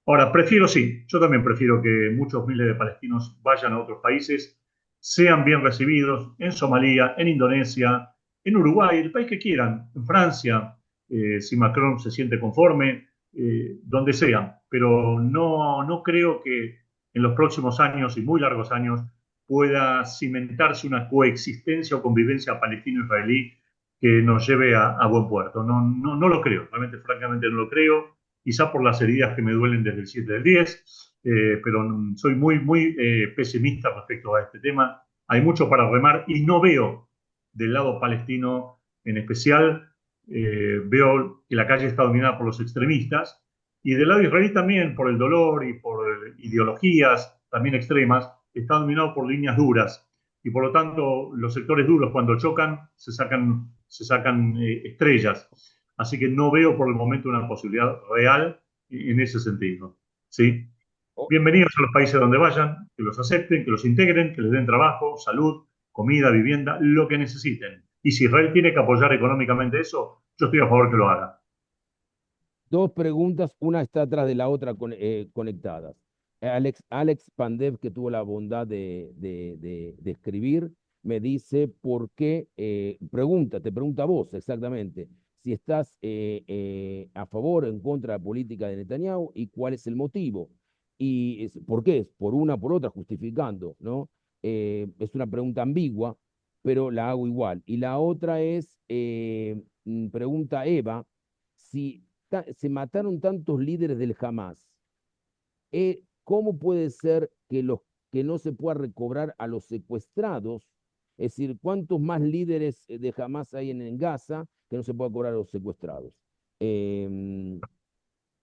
Ahora, sí, yo también prefiero que muchos miles de palestinos vayan a otros países, sean bien recibidos en Somalia, en Indonesia, en Uruguay, el país que quieran, en Francia, si Macron se siente conforme, donde sea. Pero no creo que en los próximos años y muy largos años pueda cimentarse una coexistencia o convivencia palestino-israelí que nos lleve a buen puerto. No lo creo, realmente, francamente no lo creo, quizá por las heridas que me duelen desde el 7 del 10, pero soy muy pesimista respecto a este tema. Hay mucho para remar y no veo del lado palestino en especial, veo que la calle está dominada por los extremistas y del lado israelí también por el dolor y por ideologías también extremas, está dominado por líneas duras y por lo tanto los sectores duros cuando chocan se sacan estrellas. Así que no veo por el momento una posibilidad real en ese sentido. ¿Sí? O- Bienvenidos a los países donde vayan, que los acepten, que los integren, que les den trabajo, salud, comida, vivienda, lo que necesiten. Y si Israel tiene que apoyar económicamente eso, yo estoy a favor que lo haga. Dos preguntas, una está atrás de la otra conectadas. Alex Pandev, que tuvo la bondad de escribir, me dice por qué, te pregunta a vos exactamente, si estás a favor o en contra de la política de Netanyahu y cuál es el motivo. Y por qué, por una o por otra, justificando, ¿no? Es una pregunta ambigua, pero la hago igual. Y la otra es, pregunta Eva, si se mataron tantos líderes del Hamas, ¿cómo puede ser que no se pueda recobrar a los secuestrados? Es decir, ¿cuántos más líderes de Hamas hay en Gaza que no se pueda cobrar a los secuestrados? Eh,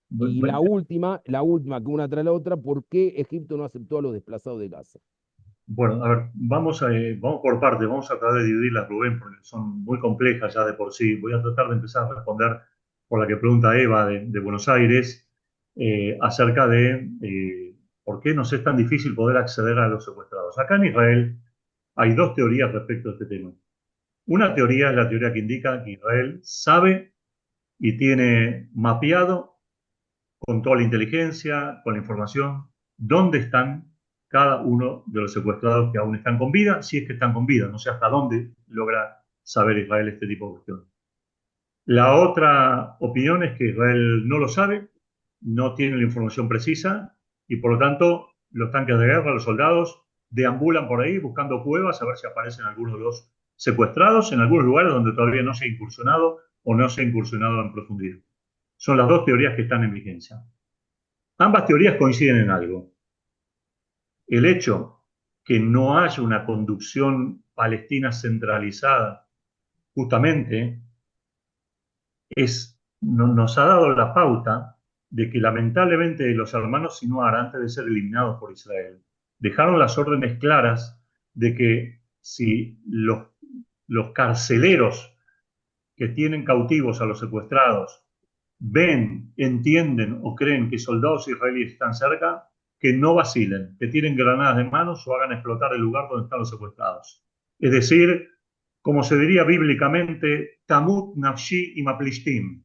y la última, que una tras la otra, ¿por qué Egipto no aceptó a los desplazados de Gaza? Bueno, a ver, vamos por partes, vamos a tratar de dividirlas, Rubén, porque son muy complejas ya de por sí. Voy a tratar de empezar a responder por la que pregunta Eva de Buenos Aires, acerca de por qué nos es tan difícil poder acceder a los secuestrados. Acá en Israel hay dos teorías respecto a este tema. Una teoría es la teoría que indica que Israel sabe y tiene mapeado con toda la inteligencia, con la información, dónde están cada uno de los secuestrados que aún están con vida, si es que están con vida, no sé hasta dónde logra saber Israel este tipo de cuestiones. La otra opinión es que Israel no lo sabe, no tiene la información precisa y por lo tanto los tanques de guerra, los soldados, deambulan por ahí buscando cuevas a ver si aparecen algunos de los secuestrados en algunos lugares donde todavía no se ha incursionado o no se ha incursionado en profundidad. Son las dos teorías que están en vigencia. Ambas teorías coinciden en algo. El hecho que no haya una conducción palestina centralizada, justamente, nos ha dado la pauta de que lamentablemente los hermanos Sinuar, antes de ser eliminados por Israel, dejaron las órdenes claras de que si los carceleros que tienen cautivos a los secuestrados ven, entienden o creen que soldados israelíes están cerca, que no vacilen, que tiren granadas de manos o hagan explotar el lugar donde están los secuestrados. Es decir, como se diría bíblicamente, Tamut nafshi y maplishtim,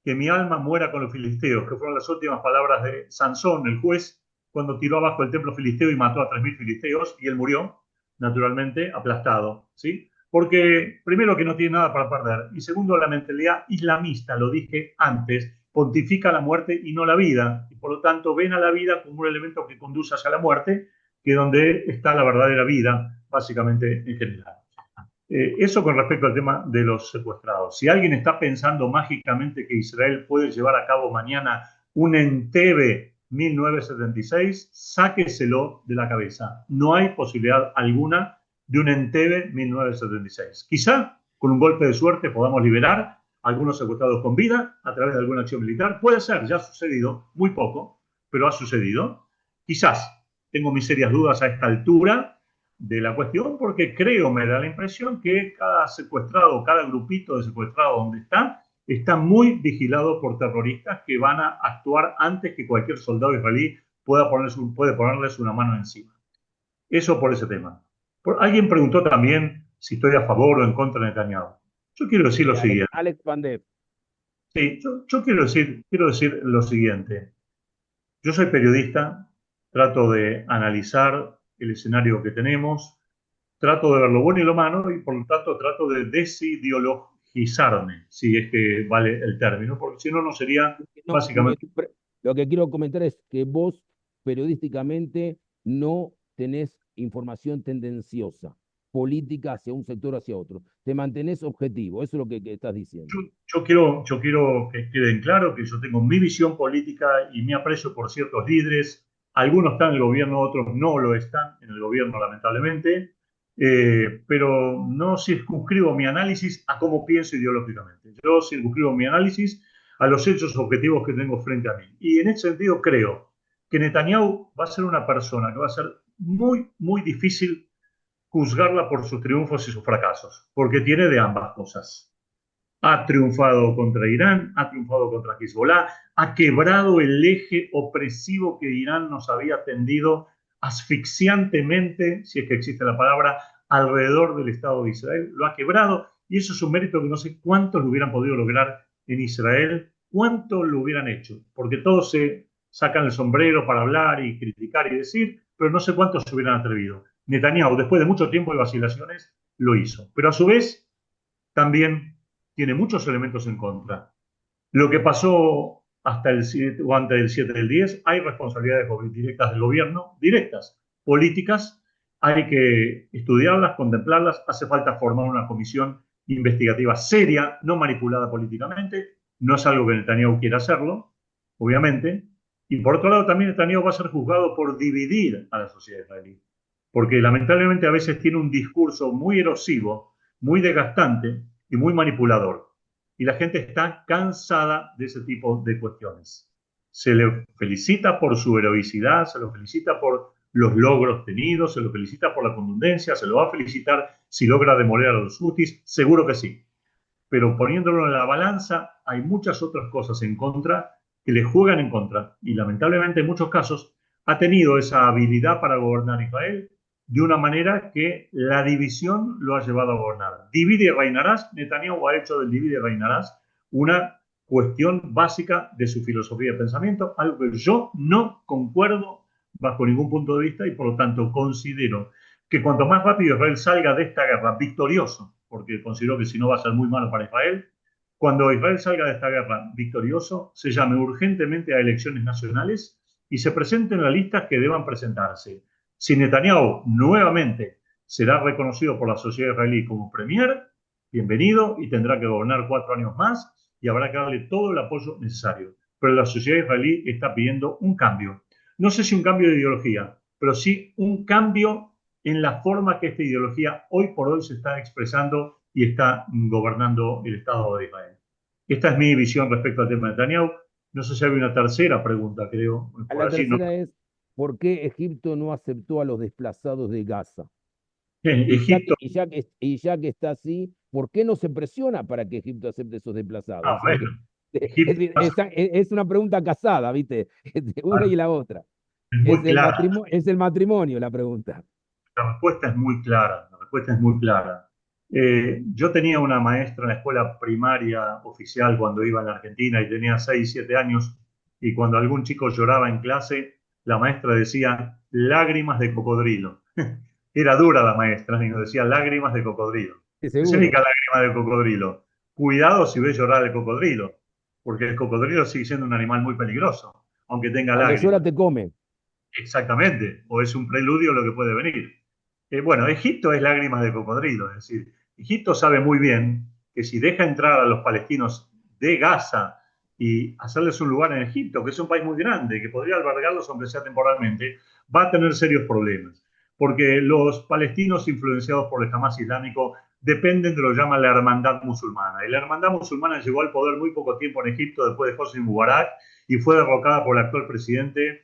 que mi alma muera con los filisteos, que fueron las últimas palabras de Sansón, el juez, cuando tiró abajo el templo filisteo y mató a 3.000 filisteos, y él murió, naturalmente, aplastado, ¿sí? Porque, primero, que no tiene nada para perder, y segundo, la mentalidad islamista, lo dije antes, pontifica la muerte y no la vida, y por lo tanto ven a la vida como un elemento que conduce hacia la muerte, que es donde está la verdadera vida, básicamente en general. Eso con respecto al tema de los secuestrados. Si alguien está pensando mágicamente que Israel puede llevar a cabo mañana un Entebbe 1976, sáqueselo de la cabeza. No hay posibilidad alguna de un Entebbe 1976. Quizá con un golpe de suerte podamos liberar a algunos secuestrados con vida a través de alguna acción militar. Puede ser, ya ha sucedido, muy poco, pero ha sucedido. Quizás, tengo mis serias dudas a esta altura de la cuestión, porque creo, me da la impresión que cada secuestrado, cada grupito de secuestrados donde está muy vigilado por terroristas que van a actuar antes que cualquier soldado israelí puede ponerles una mano encima. Eso por ese tema. Alguien preguntó también si estoy a favor o en contra de Netanyahu. Yo quiero decir lo Alex, siguiente. Alex Pandev. Sí, yo quiero decir lo siguiente. Yo soy periodista, trato de analizar el escenario que tenemos, trato de ver lo bueno y lo malo y por lo tanto trato de desideologizarme, si es que vale el término, porque si no, no sería No, básicamente. lo que quiero comentar es que vos periodísticamente no tenés información tendenciosa, política hacia un sector o hacia otro. Te mantenés objetivo, eso es lo que estás Yo, diciendo. yo quiero que quede en claro que yo tengo mi visión política y mi aprecio por ciertos líderes. Algunos están en el gobierno, otros no lo están en el gobierno, lamentablemente. Pero no circunscribo mi análisis a cómo pienso ideológicamente. Yo circunscribo mi análisis a los hechos objetivos que tengo frente a mí. Y en ese sentido creo que Netanyahu va a ser una persona que va a ser muy, muy difícil juzgarla por sus triunfos y sus fracasos, porque tiene de ambas cosas. Ha triunfado contra Irán, ha triunfado contra Hezbollah, ha quebrado el eje opresivo que Irán nos había tendido asfixiantemente, si es que existe la palabra, alrededor del Estado de Israel. Lo ha quebrado y eso es un mérito que no sé cuántos lo hubieran podido lograr en Israel, cuánto lo hubieran hecho, porque todos se sacan el sombrero para hablar y criticar y decir, pero no sé cuántos se hubieran atrevido. Netanyahu, después de mucho tiempo de vacilaciones, lo hizo. Pero a su vez, también tiene muchos elementos en contra. Lo que pasó hasta el 7 o antes del 7 del 10, hay responsabilidades directas del gobierno, directas, políticas, hay que estudiarlas, contemplarlas, hace falta formar una comisión investigativa seria, no manipulada políticamente, no es algo que Netanyahu quiera hacerlo, obviamente, y por otro lado también Netanyahu va a ser juzgado por dividir a la sociedad israelí, porque lamentablemente a veces tiene un discurso muy erosivo, muy desgastante y muy manipulador y la gente está cansada de ese tipo de cuestiones. Se le felicita por su heroicidad, se lo felicita por los logros tenidos, se lo felicita por la contundencia, se lo va a felicitar si logra demoler a los hutis, seguro que sí. Pero poniéndolo en la balanza, hay muchas otras cosas en contra que le juegan en contra. Y lamentablemente en muchos casos ha tenido esa habilidad para gobernar Israel de una manera que la división lo ha llevado a gobernar. Divide y reinarás. Netanyahu ha hecho del divide y reinarás una cuestión básica de su filosofía de pensamiento, algo que yo no concuerdo bajo ningún punto de vista y por lo tanto considero que cuanto más rápido Israel salga de esta guerra victorioso, porque considero que si no va a ser muy malo para Israel, cuando Israel salga de esta guerra victorioso, se llame urgentemente a elecciones nacionales y se presenten las listas que deban presentarse. Si Netanyahu nuevamente será reconocido por la sociedad israelí como premier, bienvenido y tendrá que gobernar 4 años más y habrá que darle todo el apoyo necesario. Pero la sociedad israelí está pidiendo un cambio. No sé si un cambio de ideología, pero sí un cambio en la forma que esta ideología hoy por hoy se está expresando y está gobernando el Estado de Israel. Esta es mi visión respecto al tema de Netanyahu. No sé si hay una tercera pregunta, creo. Por La allí no. tercera es, ¿por qué Egipto no aceptó a los desplazados de Gaza? Egipto. Y ya que está así, ¿por qué no se presiona para que Egipto acepte esos desplazados? Bueno, Es Egipto decir, es una pregunta casada, ¿viste? Una y la otra. es muy clara. Es el matrimonio la pregunta. La respuesta es muy clara. La respuesta es muy clara. Yo tenía una maestra en la escuela primaria oficial cuando iba en la Argentina y tenía 6 7 años y cuando algún chico lloraba en clase, la maestra decía lágrimas de cocodrilo. Era dura la maestra y nos decía lágrimas de cocodrilo. Sí, ¿Qué seguro. significa lágrimas de cocodrilo? Cuidado si ves llorar el cocodrilo, porque el cocodrilo sigue siendo un animal muy peligroso, aunque tenga Cuando llora lágrimas. te come. Exactamente, o es un preludio a lo que puede venir. Bueno, Egipto es lágrimas de cocodrilo, es decir, Egipto sabe muy bien que si deja entrar a los palestinos de Gaza y hacerles un lugar en Egipto, que es un país muy grande, que podría albergarlos aunque sea temporalmente, va a tener serios problemas, porque los palestinos influenciados por el Hamas islámico dependen de lo que llaman la hermandad musulmana. Y la hermandad musulmana llegó al poder muy poco tiempo en Egipto después de Hosni Mubarak y fue derrocada por el actual presidente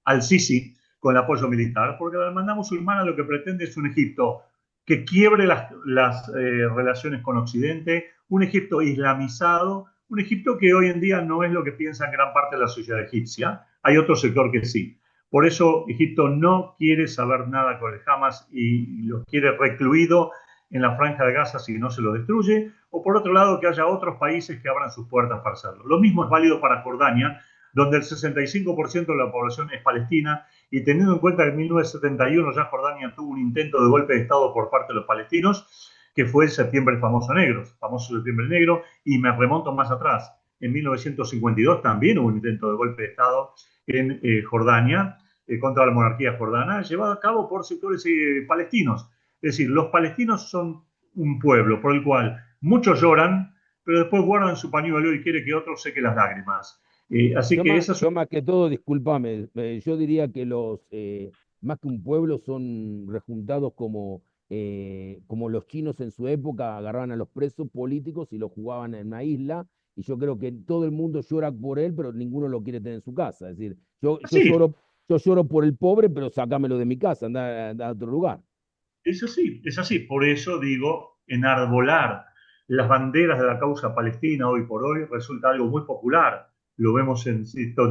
al-Sisi con el apoyo militar, porque la hermandad musulmana lo que pretende es un Egipto que quiebre las relaciones con Occidente, un Egipto islamizado, un Egipto que hoy en día no es lo que piensa gran parte de la sociedad egipcia. Hay otro sector que sí. Por eso Egipto no quiere saber nada con el Hamas y lo quiere recluido en la franja de Gaza si no se lo destruye, o por otro lado que haya otros países que abran sus puertas para hacerlo. Lo mismo es válido para Jordania, donde el 65% de la población es palestina, y teniendo en cuenta que en 1971 ya Jordania tuvo un intento de golpe de Estado por parte de los palestinos, que fue el septiembre famoso septiembre negro, y me remonto más atrás. En 1952 también hubo un intento de golpe de Estado en Jordania, contra la monarquía jordana, llevado a cabo por sectores palestinos. Es decir, los palestinos son un pueblo por el cual muchos lloran, pero después guardan su pañuelo y quiere que otros seque las lágrimas. Así que esa es Yo más que todo, discúlpame, yo diría que más que un pueblo, son rejuntados como los chinos en su época agarraban a los presos políticos y los jugaban en una isla, y yo creo que todo el mundo llora por él, pero ninguno lo quiere tener en su casa. Es decir, así, yo lloro por el pobre, pero sácamelo de mi casa, anda a otro lugar. es así, es así. Por eso digo, enarbolar las banderas de la causa palestina hoy por hoy resulta algo muy popular. Lo vemos en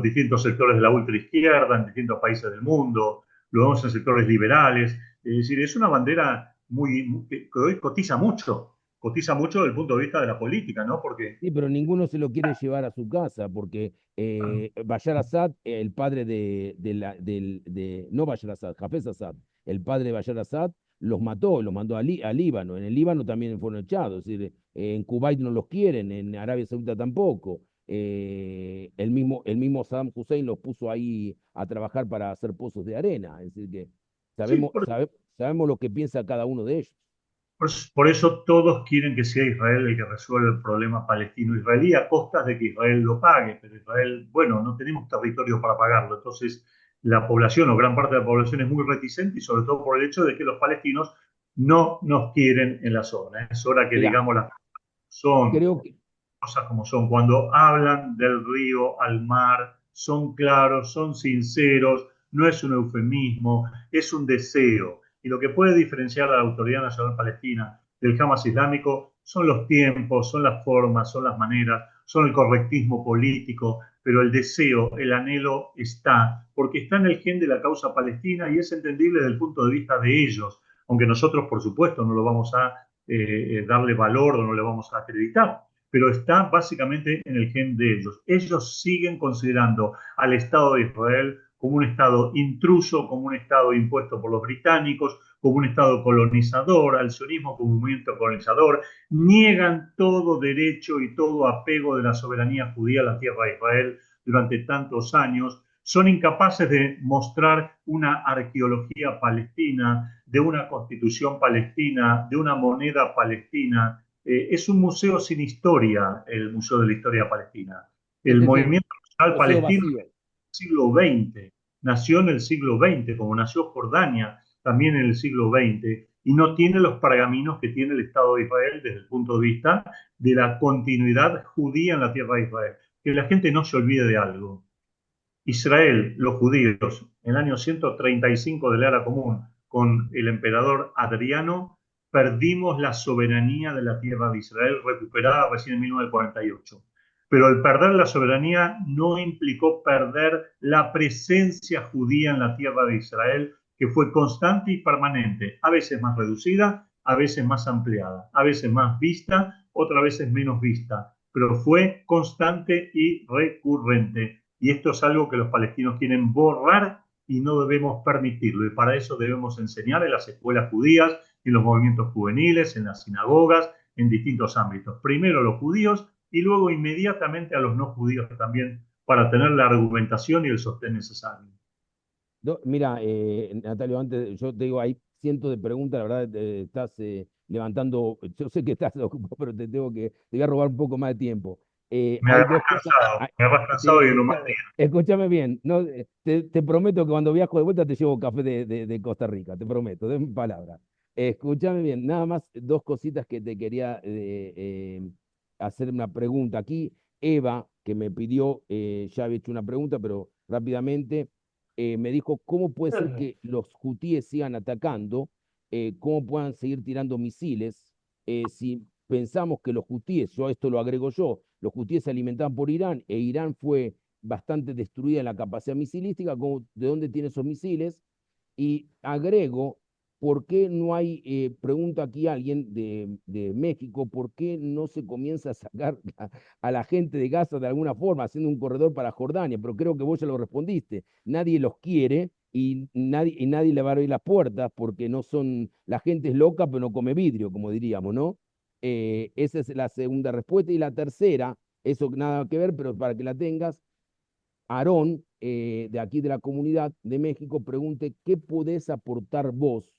distintos sectores de la ultraizquierda, en distintos países del mundo, lo vemos en sectores liberales. Es decir, es una bandera que hoy cotiza mucho desde el punto de vista de la política, ¿no? Porque Sí, pero ninguno se lo quiere llevar a su casa, porque Bashar Assad, el padre no Bashar Assad, Hafez Assad, el padre de Bashar Assad, los mató, los mandó a Líbano. En el Líbano también fueron echados, es decir, en Kuwait no los quieren, en Arabia Saudita tampoco. El mismo Saddam Hussein los puso ahí a trabajar para hacer pozos de arena. Es decir, que sí, sabemos lo que piensa cada uno de ellos. por eso todos quieren que sea Israel el que resuelva el problema palestino-israelí a costas de que Israel lo pague, pero Israel, bueno, no tenemos territorio para pagarlo, entonces la población o gran parte de la población es muy reticente y sobre todo por el hecho de que los palestinos no nos quieren en la zona. Es hora que Mira, digamos las cosas son creo que cosas como son. Cuando hablan del río al mar, son claros, son sinceros, no es un eufemismo, es un deseo. Y lo que puede diferenciar a la Autoridad Nacional Palestina del Hamas Islámico son los tiempos, son las formas, son las maneras, son el correctismo político, pero el deseo, el anhelo está, porque está en el gen de la causa palestina y es entendible desde el punto de vista de ellos, aunque nosotros, por supuesto, no lo vamos a darle valor o no le vamos a acreditar, pero está básicamente en el gen de ellos. Ellos siguen considerando al Estado de Israel como un Estado intruso, como un Estado impuesto por los británicos, como un Estado colonizador, al sionismo como un movimiento colonizador, niegan todo derecho y todo apego de la soberanía judía a la tierra de Israel durante tantos años, son incapaces de mostrar una arqueología palestina, de una constitución palestina, de una moneda palestina. Es un museo sin historia, el Museo de la Historia Palestina. El ese es un movimiento nacional museo palestino vacío. siglo XX, nació en el siglo XX, como nació Jordania también en el siglo XX, y no tiene los pergaminos que tiene el Estado de Israel desde el punto de vista de la continuidad judía en la tierra de Israel. Que la gente no se olvide de algo. Israel, los judíos, en el año 135 de la era común, con el emperador Adriano, perdimos la soberanía de la tierra de Israel, recuperada recién en 1948. Pero el perder la soberanía no implicó perder la presencia judía en la tierra de Israel, que fue constante y permanente, a veces más reducida, a veces más ampliada, a veces más vista, otras veces menos vista, pero fue constante y recurrente. Y esto es algo que los palestinos quieren borrar y no debemos permitirlo. Y para eso debemos enseñar en las escuelas judías, en los movimientos juveniles, en las sinagogas, en distintos ámbitos. Primero a los judíos y luego inmediatamente a los no judíos también, para tener la argumentación y el sostén necesario. Mira, Natalio, antes yo te digo, hay cientos de preguntas, la verdad, estás levantando, yo sé que estás ocupado, pero te voy a robar un poco más de tiempo. Hay dos cosas, Me agarras cansado y sí, en un mal día. escúchame bien, no, te prometo que cuando viajo de vuelta te llevo café de Costa Rica, te prometo, de mi palabra. Escúchame bien, nada más dos cositas que te quería hacer una pregunta. Aquí Eva, que me pidió, ya había hecho una pregunta, pero rápidamente me dijo, ¿cómo puede ser que los hutíes sigan atacando? ¿Cómo puedan seguir tirando misiles? Si pensamos que los hutíes, yo esto lo agrego yo, los hutíes se alimentaban por Irán, e Irán fue bastante destruida en la capacidad misilística, ¿de dónde tiene esos misiles? Y agrego ¿por qué no hay, pregunta aquí alguien de México, ¿por qué no se comienza a sacar a la gente de Gaza de alguna forma, haciendo un corredor para Jordania? Pero creo que vos ya lo respondiste. Nadie los quiere y nadie le va a abrir las puertas porque no son, la gente es loca, pero no come vidrio, como diríamos, ¿no? Esa es la segunda respuesta. Y la tercera, eso nada que ver, pero para que la tengas, Aarón, de aquí de la comunidad de México, pregunte qué podés aportar vos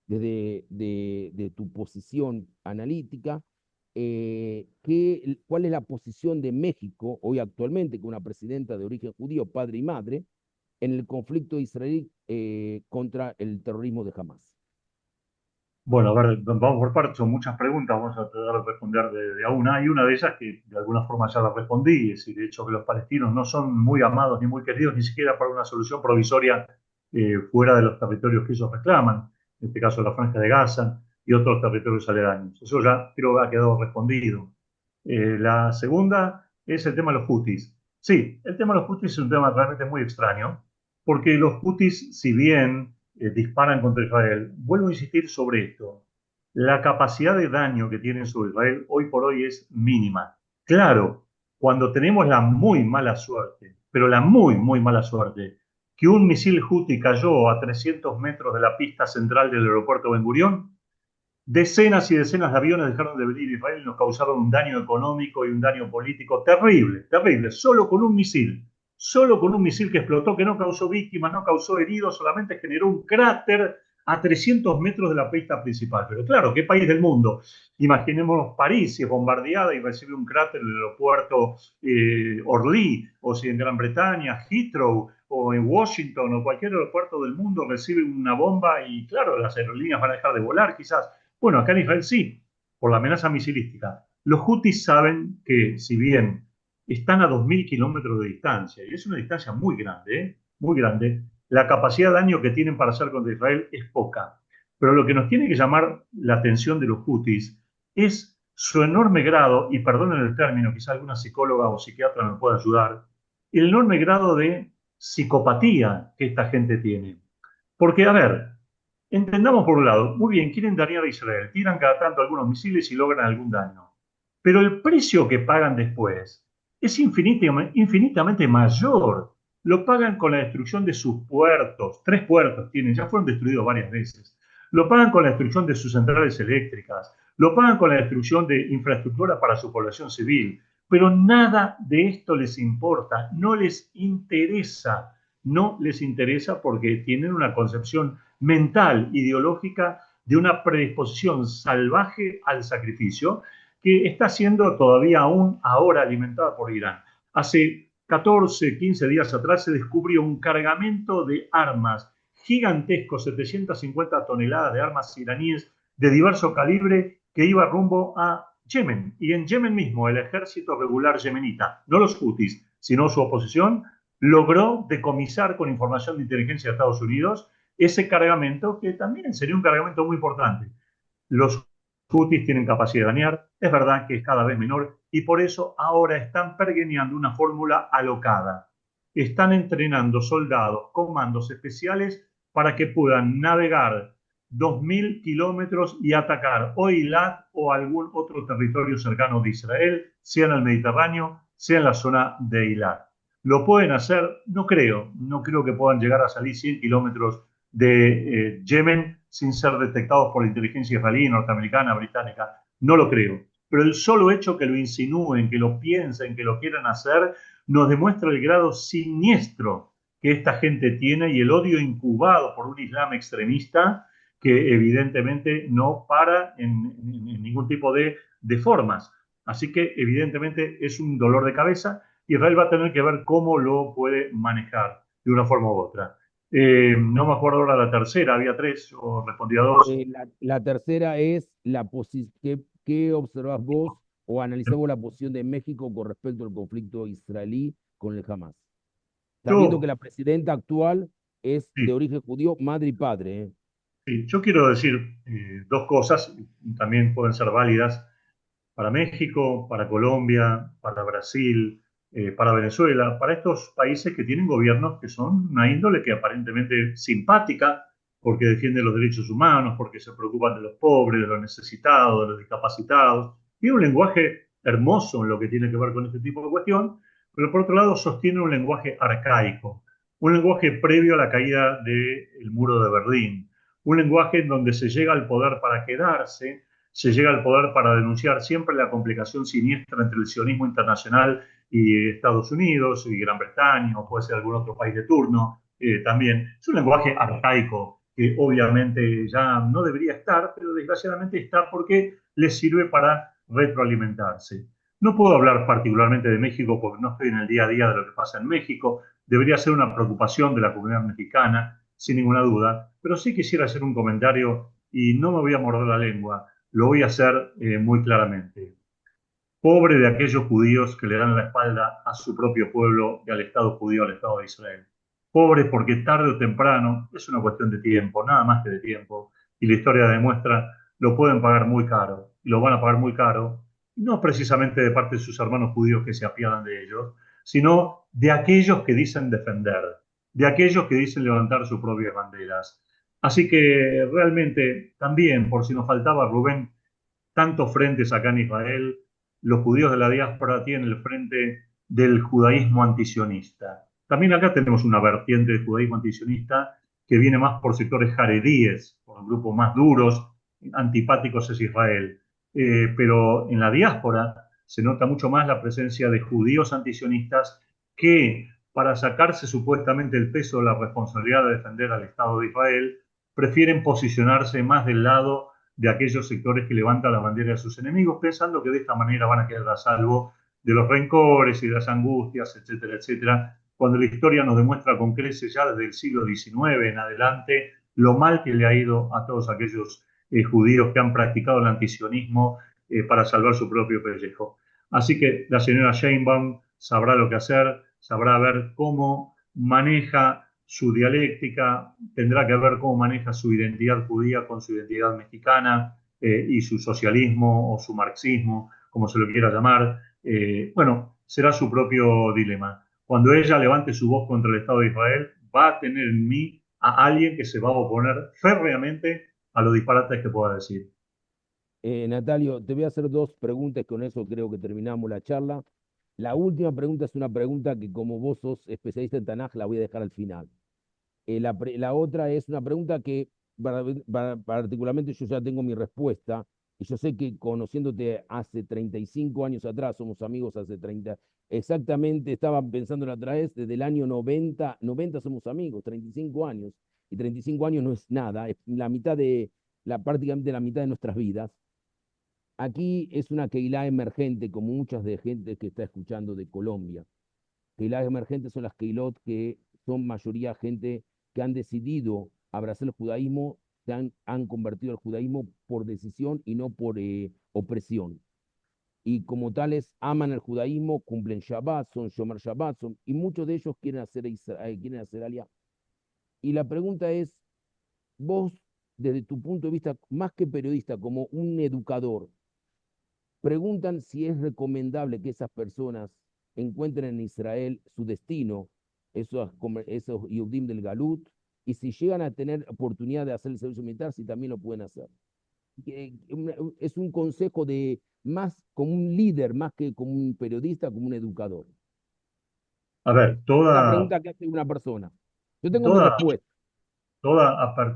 desde de tu posición analítica, cuál es la posición de México hoy actualmente con una presidenta de origen judío, padre y madre, en el conflicto israelí contra el terrorismo de Hamas. Bueno, a ver, vamos por partes, son muchas preguntas, vamos a tratar de responder de a una. Hay una de ellas que de alguna forma ya la respondí, es decir, de hecho que los palestinos no son muy amados ni muy queridos, ni siquiera para una solución provisoria fuera de los territorios que ellos reclaman, en este caso la Franja de Gaza y otros territorios aledaños. Eso ya creo que ha quedado respondido. La segunda es el tema de los hutis. Sí, el tema de los hutis es un tema realmente muy extraño, porque los hutis, si bien disparan contra Israel. Vuelvo a insistir sobre esto. La capacidad de daño que tienen sobre Israel hoy por hoy es mínima. Claro, cuando tenemos la muy mala suerte, pero la muy, muy mala suerte, que un misil Houthi cayó a 300 metros de la pista central del aeropuerto Ben Gurión, decenas y decenas de aviones dejaron de venir a Israel y nos causaron un daño económico y un daño político terrible, terrible, solo con un misil que explotó, que no causó víctimas, no causó heridos, solamente generó un cráter a 300 metros de la pista principal. Pero claro, ¿qué país del mundo? Imaginémonos París, si es bombardeada y recibe un cráter en el aeropuerto Orly, o si en Gran Bretaña, Heathrow, o en Washington, o cualquier aeropuerto del mundo recibe una bomba y claro, las aerolíneas van a dejar de volar quizás. Bueno, acá en Israel sí, por la amenaza misilística. Los hutis saben que, si bien están a 2.000 kilómetros de distancia, y es una distancia muy grande, muy grande, la capacidad de daño que tienen para hacer contra Israel es poca. Pero lo que nos tiene que llamar la atención de los hutis es su enorme grado, y perdonen el término, quizá alguna psicóloga o psiquiatra me pueda ayudar, el enorme grado de psicopatía que esta gente tiene. Porque, a ver, entendamos por un lado, muy bien, quieren dañar a Israel, tiran cada tanto algunos misiles y logran algún daño. Pero el precio que pagan después es infinitamente mayor. Lo pagan con la destrucción de sus puertos. 3 puertos tienen, ya fueron destruidos varias veces. Lo pagan con la destrucción de sus centrales eléctricas. Lo pagan con la destrucción de infraestructura para su población civil. Pero nada de esto les importa, no les interesa. No les interesa porque tienen una concepción mental, ideológica, de una predisposición salvaje al sacrificio que está siendo todavía aún ahora alimentada por Irán. Hace 14, 15 días atrás se descubrió un cargamento de armas gigantesco, 750 toneladas de armas iraníes de diverso calibre que iba rumbo a Yemen. Y en Yemen mismo el ejército regular yemenita, no los hutis, sino su oposición, logró decomisar con información de inteligencia de Estados Unidos ese cargamento, que también sería un cargamento muy importante. Los hutis tienen capacidad de dañar, es verdad que es cada vez menor, y por eso ahora están pergeñando una fórmula alocada. Están entrenando soldados, comandos especiales para que puedan navegar 2.000 kilómetros y atacar o Eilat o algún otro territorio cercano de Israel, sea en el Mediterráneo, sea en la zona de Eilat. ¿Lo pueden hacer? No creo que puedan llegar a salir 100 kilómetros de Yemen sin ser detectados por la inteligencia israelí, norteamericana, británica. No lo creo. Pero el solo hecho que lo insinúen, que lo piensen, que lo quieran hacer, nos demuestra el grado siniestro que esta gente tiene y el odio incubado por un Islam extremista que evidentemente no para en ningún tipo de formas. Así que evidentemente es un dolor de cabeza. Israel va a tener que ver cómo lo puede manejar de una forma u otra. No me acuerdo ahora la tercera, había tres, o respondía dos. La tercera es ¿qué observás vos o analizás vos la posición de México con respecto al conflicto israelí con el Hamas? Sabiendo que Yo, la presidenta actual es de sí, origen judío, madre y padre, ¿eh? sí, yo quiero decir dos cosas, también pueden ser válidas para México, para Colombia, para Brasil, para Venezuela, para estos países que tienen gobiernos que son una índole que aparentemente simpática, porque defienden los derechos humanos, porque se preocupan de los pobres, de los necesitados, de los discapacitados. Tiene un lenguaje hermoso en lo que tiene que ver con este tipo de cuestión, pero por otro lado sostiene un lenguaje arcaico, un lenguaje previo a la caída del muro de Berlín, un lenguaje en donde se llega al poder para quedarse, se llega al poder para denunciar siempre la complicación siniestra entre el sionismo internacional y Estados Unidos y Gran Bretaña, o puede ser algún otro país de turno también. Es un lenguaje arcaico que obviamente ya no debería estar, pero desgraciadamente está porque les sirve para retroalimentarse. No puedo hablar particularmente de México porque no estoy en el día a día de lo que pasa en México. Debería ser una preocupación de la comunidad mexicana, sin ninguna duda, pero sí quisiera hacer un comentario y no me voy a morder la lengua, lo voy a hacer muy claramente. Pobre de aquellos judíos que le dan la espalda a su propio pueblo y al Estado judío, al Estado de Israel. Pobre porque tarde o temprano, es una cuestión de tiempo, nada más que de tiempo, y la historia demuestra, lo pueden pagar muy caro, y lo van a pagar muy caro, no precisamente de parte de sus hermanos judíos que se apiadan de ellos, sino de aquellos que dicen defender, de aquellos que dicen levantar sus propias banderas. Así que realmente también, por si nos faltaba Rubén, tantos frentes acá en Israel, los judíos de la diáspora tienen el frente del judaísmo antisionista. También acá tenemos una vertiente de judaísmo antisionista que viene más por sectores jaredíes, por grupos más duros, antipáticos es Israel. Pero en la diáspora se nota mucho más la presencia de judíos antisionistas que, para sacarse supuestamente el peso de la responsabilidad de defender al Estado de Israel, prefieren posicionarse más del lado de aquellos sectores que levantan la bandera de sus enemigos, pensando que de esta manera van a quedar a salvo de los rencores y de las angustias, etcétera, etcétera, cuando la historia nos demuestra con creces ya desde el siglo XIX en adelante lo mal que le ha ido a todos aquellos judíos que han practicado el antisionismo para salvar su propio pellejo. Así que la señora Sheinbaum sabrá lo que hacer, sabrá ver cómo maneja su dialéctica, tendrá que ver cómo maneja su identidad judía con su identidad mexicana y su socialismo o su marxismo, como se lo quiera llamar. Bueno, será su propio dilema. Cuando ella levante su voz contra el Estado de Israel, va a tener en mí a alguien que se va a oponer férreamente a los disparates que pueda decir. Natalio, te voy a hacer dos preguntas, con eso creo que terminamos la charla. La última pregunta es una pregunta que como vos sos especialista en Tanaj, la voy a dejar al final. La otra es una pregunta que particularmente yo ya tengo mi respuesta, y yo sé que conociéndote hace 35 años atrás, somos amigos hace 30, exactamente, estaba pensando la otra vez, desde el año 90 somos amigos, 35 años, y 35 años no es nada, es la mitad prácticamente la mitad de nuestras vidas. Aquí es una Keilah emergente, como muchas de gente que está escuchando de Colombia. Keilah emergentes son las Keilot que son mayoría gente que han decidido abrazar el judaísmo, han convertido el judaísmo por decisión y no por opresión. Y como tales aman el judaísmo, cumplen Shabbat, son Shomer Shabbat, y muchos de ellos quieren hacer Aliyah. Y la pregunta es, vos, desde tu punto de vista, más que periodista, como un educador, preguntan si es recomendable que esas personas encuentren en Israel su destino, esos Yehudim del Galut, y si llegan a tener oportunidad de hacer el servicio militar, si también lo pueden hacer. Es un consejo de más como un líder, más que como un periodista, como un educador. A ver, Es una pregunta que hace una persona. Yo tengo mi toda, respuesta.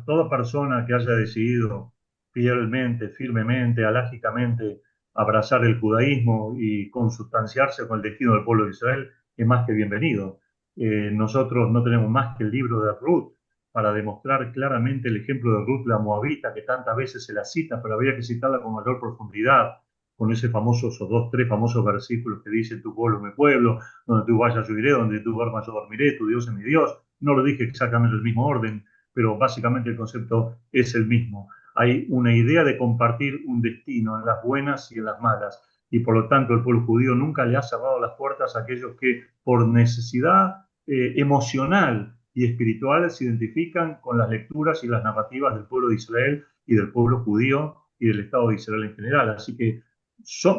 toda persona que haya decidido fielmente, firmemente, alágicamente abrazar el judaísmo y consustanciarse con el destino del pueblo de Israel es más que bienvenido. Nosotros no tenemos más que el libro de Ruth para demostrar claramente el ejemplo de Ruth la Moabita, que tantas veces se la cita, pero habría que citarla con mayor profundidad, con ese famoso, esos dos, tres famosos versículos que dicen tu pueblo es mi pueblo, donde tú vayas yo iré, donde tú duermas yo dormiré, tu Dios es mi Dios. No lo dije exactamente en el mismo orden, pero básicamente el concepto es el mismo. Hay una idea de compartir un destino en las buenas y en las malas, y por lo tanto el pueblo judío nunca le ha cerrado las puertas a aquellos que por necesidad emocional y espiritual se identifican con las lecturas y las narrativas del pueblo de Israel y del pueblo judío y del Estado de Israel en general. Así que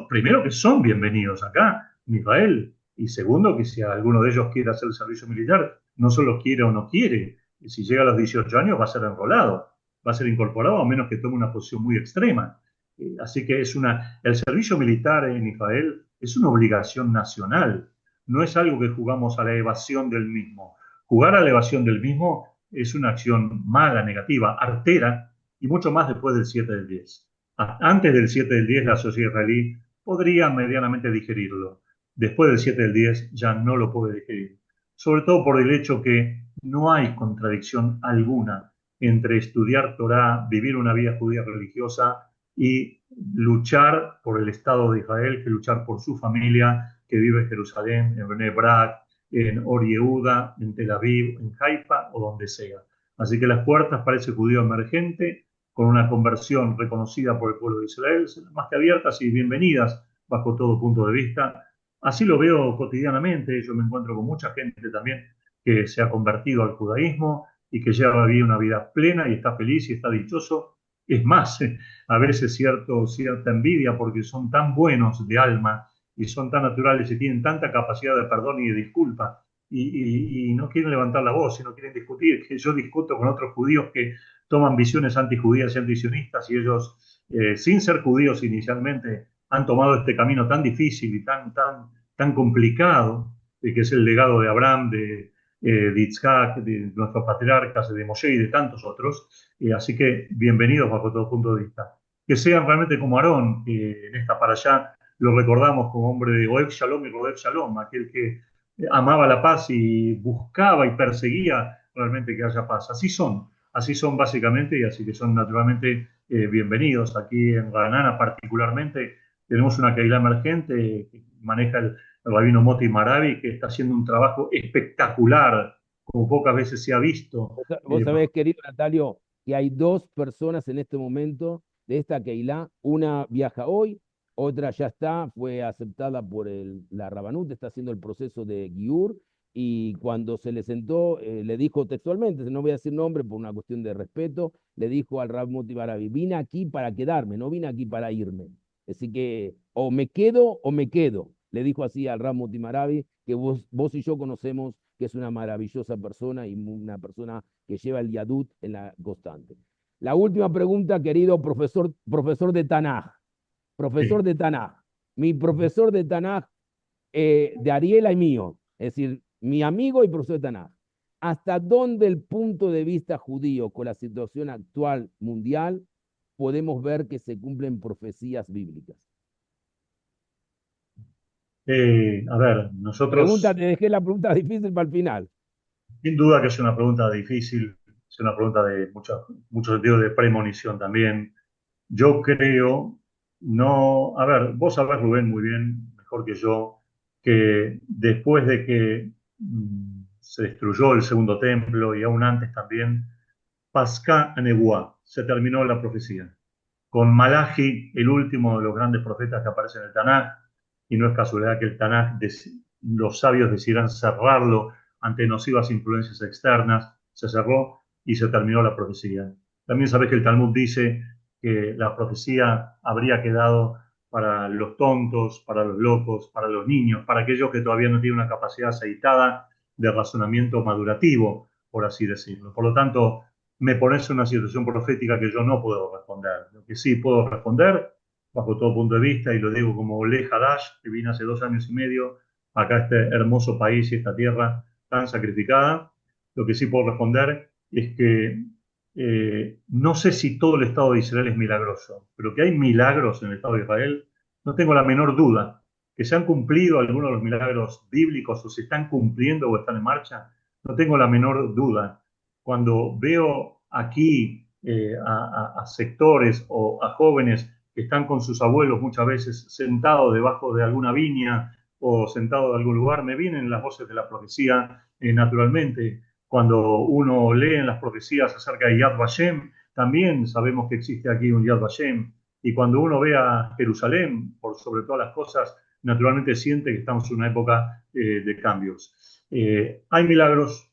primero que son bienvenidos acá en Israel, y segundo que si alguno de ellos quiere hacer el servicio militar, no solo quiere o no quiere, si llega a los 18 años va a ser enrolado, va a ser incorporado a menos que tome una posición muy extrema. Así que el servicio militar en Israel es una obligación nacional, no es algo que jugamos a la evasión del mismo. Jugar a la evasión del mismo es una acción mala, negativa, artera, y mucho más después del 7 del 10. Antes del 7 del 10 la sociedad israelí podría medianamente digerirlo. Después del 7 del 10 ya no lo puede digerir. Sobre todo por el hecho que no hay contradicción alguna entre estudiar Torah, vivir una vida judía religiosa y luchar por el Estado de Israel, que luchar por su familia que vive en Jerusalén, en Bnei Brak, en Or Yehuda, en Tel Aviv, en Haifa o donde sea. Así que las puertas para ese judío emergente, con una conversión reconocida por el pueblo de Israel, son más que abiertas y bienvenidas bajo todo punto de vista. Así lo veo cotidianamente. Yo me encuentro con mucha gente también que se ha convertido al judaísmo y que lleva una vida plena y está feliz y está dichoso. Es más, a veces cierta envidia porque son tan buenos de alma y son tan naturales y tienen tanta capacidad de perdón y de disculpa y no quieren levantar la voz y no quieren discutir. Que yo discuto con otros judíos que toman visiones antijudías y antisionistas y ellos, sin ser judíos inicialmente, han tomado este camino tan difícil y tan complicado, que es el legado de Abraham, de Yitzhak, de nuestros patriarcas, de Moshe y de tantos otros. Así que bienvenidos bajo todo punto de vista. Que sean realmente como Aarón, que en esta para allá lo recordamos como hombre de Oev Shalom y Rodef Shalom, aquel que amaba la paz y buscaba y perseguía realmente que haya paz. Así son básicamente y así que son naturalmente bienvenidos. Aquí en Granada particularmente tenemos una Keilah emergente que maneja el rabino Moti Maravi, que está haciendo un trabajo espectacular, como pocas veces se ha visto. Vos sabés, querido Natalio, que hay dos personas en este momento de esta Keilah. Una viaja hoy, otra ya está, fue aceptada por la Rabanut, está haciendo el proceso de Giur, y cuando se le sentó, le dijo textualmente, no voy a decir nombre por una cuestión de respeto, le dijo al Rab Moti Maravi, vine aquí para quedarme, no vine aquí para irme. Así que o me quedo o me quedo. Le dijo así al Rab Moti Maravi, que vos y yo conocemos que es una maravillosa persona y una persona que lleva el Yadut en la constante. La última pregunta, querido profesor de Tanaj. Profesor Sí. de Tanaj. Mi profesor de Tanaj, de Ariela y mío, es decir, mi amigo y profesor de Tanaj. ¿Hasta dónde el punto de vista judío con la situación actual mundial podemos ver que se cumplen profecías bíblicas? A ver, Pregunta, nosotros, te dejé la pregunta difícil para el final. sin duda que es una pregunta difícil, es una pregunta de mucho sentido de premonición también. Yo creo, no, a ver, vos sabés, Rubén, muy bien, mejor que yo, que después de que se destruyó el segundo templo y aún antes también, Pascá Anebuá, se terminó la profecía. Con Malachi, el último de los grandes profetas que aparece en el Tanaj, y no es casualidad que el Tanaj, los sabios decidieran cerrarlo ante nocivas influencias externas, se cerró y se terminó la profecía. También sabes que el Talmud dice que la profecía habría quedado para los tontos, para los locos, para los niños, para aquellos que todavía no tienen una capacidad aceitada de razonamiento madurativo, por así decirlo. Por lo tanto, me pones en una situación profética que yo no puedo responder. Lo que sí puedo responder, bajo todo punto de vista, y lo digo como Oleh Hadash, que vine hace 2 años y medio acá a este hermoso país y esta tierra tan sacrificada, lo que sí puedo responder es que no sé si todo el Estado de Israel es milagroso, pero que hay milagros en el Estado de Israel, no tengo la menor duda. Que se han cumplido algunos de los milagros bíblicos o se están cumpliendo o están en marcha, no tengo la menor duda. Cuando veo aquí a sectores o a jóvenes que están con sus abuelos muchas veces sentados debajo de alguna viña o sentados en algún lugar, me vienen las voces de la profecía naturalmente. Cuando uno lee en las profecías acerca de Yad Vashem, también sabemos que existe aquí un Yad Vashem. Y cuando uno ve a Jerusalén, por sobre todas las cosas, naturalmente siente que estamos en una época de cambios. Hay milagros,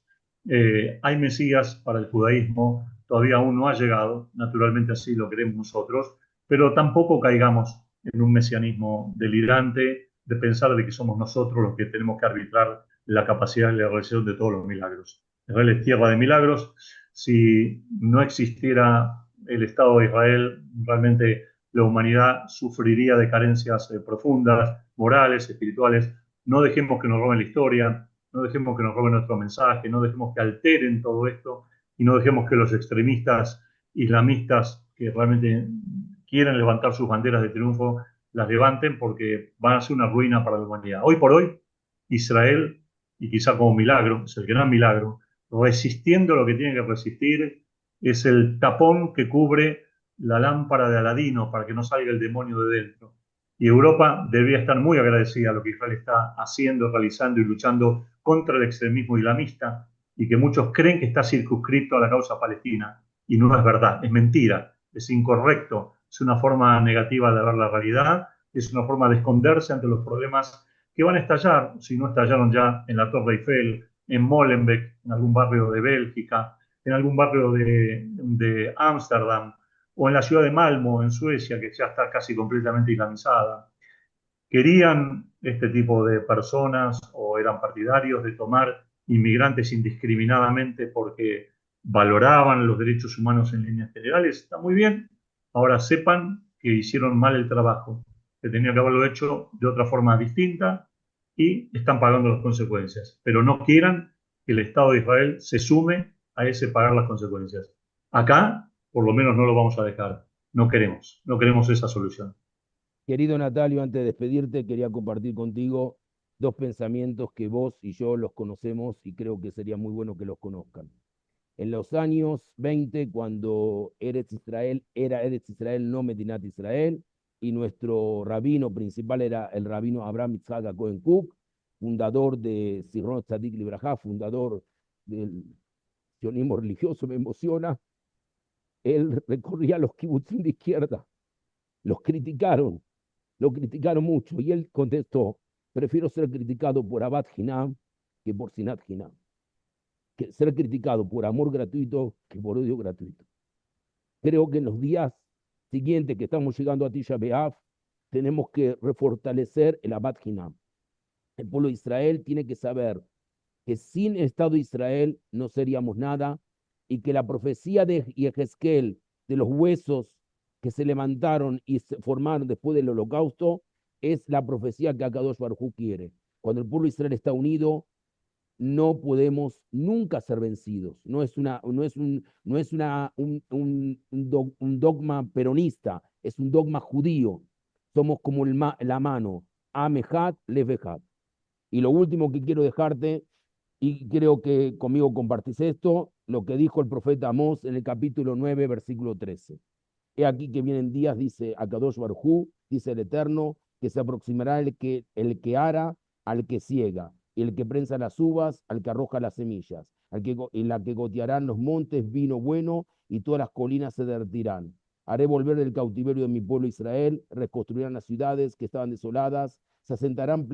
hay Mesías para el judaísmo, todavía aún no ha llegado, naturalmente así lo queremos nosotros, pero tampoco caigamos en un mesianismo delirante de pensar de que somos nosotros los que tenemos que arbitrar la capacidad de la realización de todos los milagros. Israel es tierra de milagros. Si no existiera el Estado de Israel, realmente la humanidad sufriría de carencias profundas, morales, espirituales. No dejemos que nos roben la historia, no dejemos que nos roben nuestro mensaje, no dejemos que alteren todo esto y no dejemos que los extremistas islamistas que realmente quieren levantar sus banderas de triunfo las levanten porque van a ser una ruina para la humanidad. Hoy por hoy, Israel, y quizá como milagro, es el gran milagro, resistiendo lo que tiene que resistir, es el tapón que cubre la lámpara de Aladino para que no salga el demonio de dentro. Y Europa debería estar muy agradecida a lo que Israel está haciendo, realizando y luchando contra el extremismo islamista y que muchos creen que está circunscrito a la causa palestina. Y no es verdad, es mentira, es incorrecto, es una forma negativa de ver la realidad, es una forma de esconderse ante los problemas que van a estallar, si no estallaron ya en la Torre Eiffel, en Molenbeek, en algún barrio de Bélgica, en algún barrio de Ámsterdam, o en la ciudad de Malmo, en Suecia, que ya está casi completamente islamizada. Querían este tipo de personas o eran partidarios de tomar inmigrantes indiscriminadamente porque valoraban los derechos humanos en líneas generales. Está muy bien. Ahora sepan que hicieron mal el trabajo, que tenía que haberlo hecho de otra forma distinta y están pagando las consecuencias. Pero no quieran que el Estado de Israel se sume a ese pagar las consecuencias. Acá, por lo menos, no lo vamos a dejar. No queremos esa solución. Querido Natalio, antes de despedirte, quería compartir contigo dos pensamientos que vos y yo los conocemos y creo que sería muy bueno que los conozcan. En los años 20, cuando Eretz Israel era Eretz Israel, no Medinat Israel, y nuestro rabino principal era el rabino Abraham Yitzhak Cohen Cook, fundador de Zichron Tzadik Libraja, fundador del sionismo religioso, me emociona. Él recorría los kibutzim de izquierda, los criticaron, lo criticaron mucho, y él contestó: prefiero ser criticado por Abad Hinam que por Sinat Hinam, que ser criticado por amor gratuito que por odio gratuito. Creo que en los días siguientes que estamos llegando a Tisha B'Av, tenemos que refortalecer el Abad Hinam. El pueblo de Israel tiene que saber que sin el Estado de Israel no seríamos nada y que la profecía de Yehezkel, de los huesos que se levantaron y se formaron después del holocausto, es la profecía que Akadosh Baruj Hu quiere. Cuando el pueblo de Israel está unido, no podemos nunca ser vencidos. No es, una, no es, un, no es una, un dogma peronista, es un dogma judío. Somos como la mano, Amejad, Levejad. Y lo último que quiero dejarte, y creo que conmigo compartís esto, lo que dijo el profeta Amós en el capítulo 9, versículo 13. He aquí que vienen días, dice Akadosh Barjú, dice el Eterno, que se aproximará el que ara al que ciega, y el que prensa las uvas al que arroja las semillas, y la que gotearán los montes vino bueno, y todas las colinas se derretirán. Haré volver del cautiverio de mi pueblo Israel, reconstruirán las ciudades que estaban desoladas, se asentarán,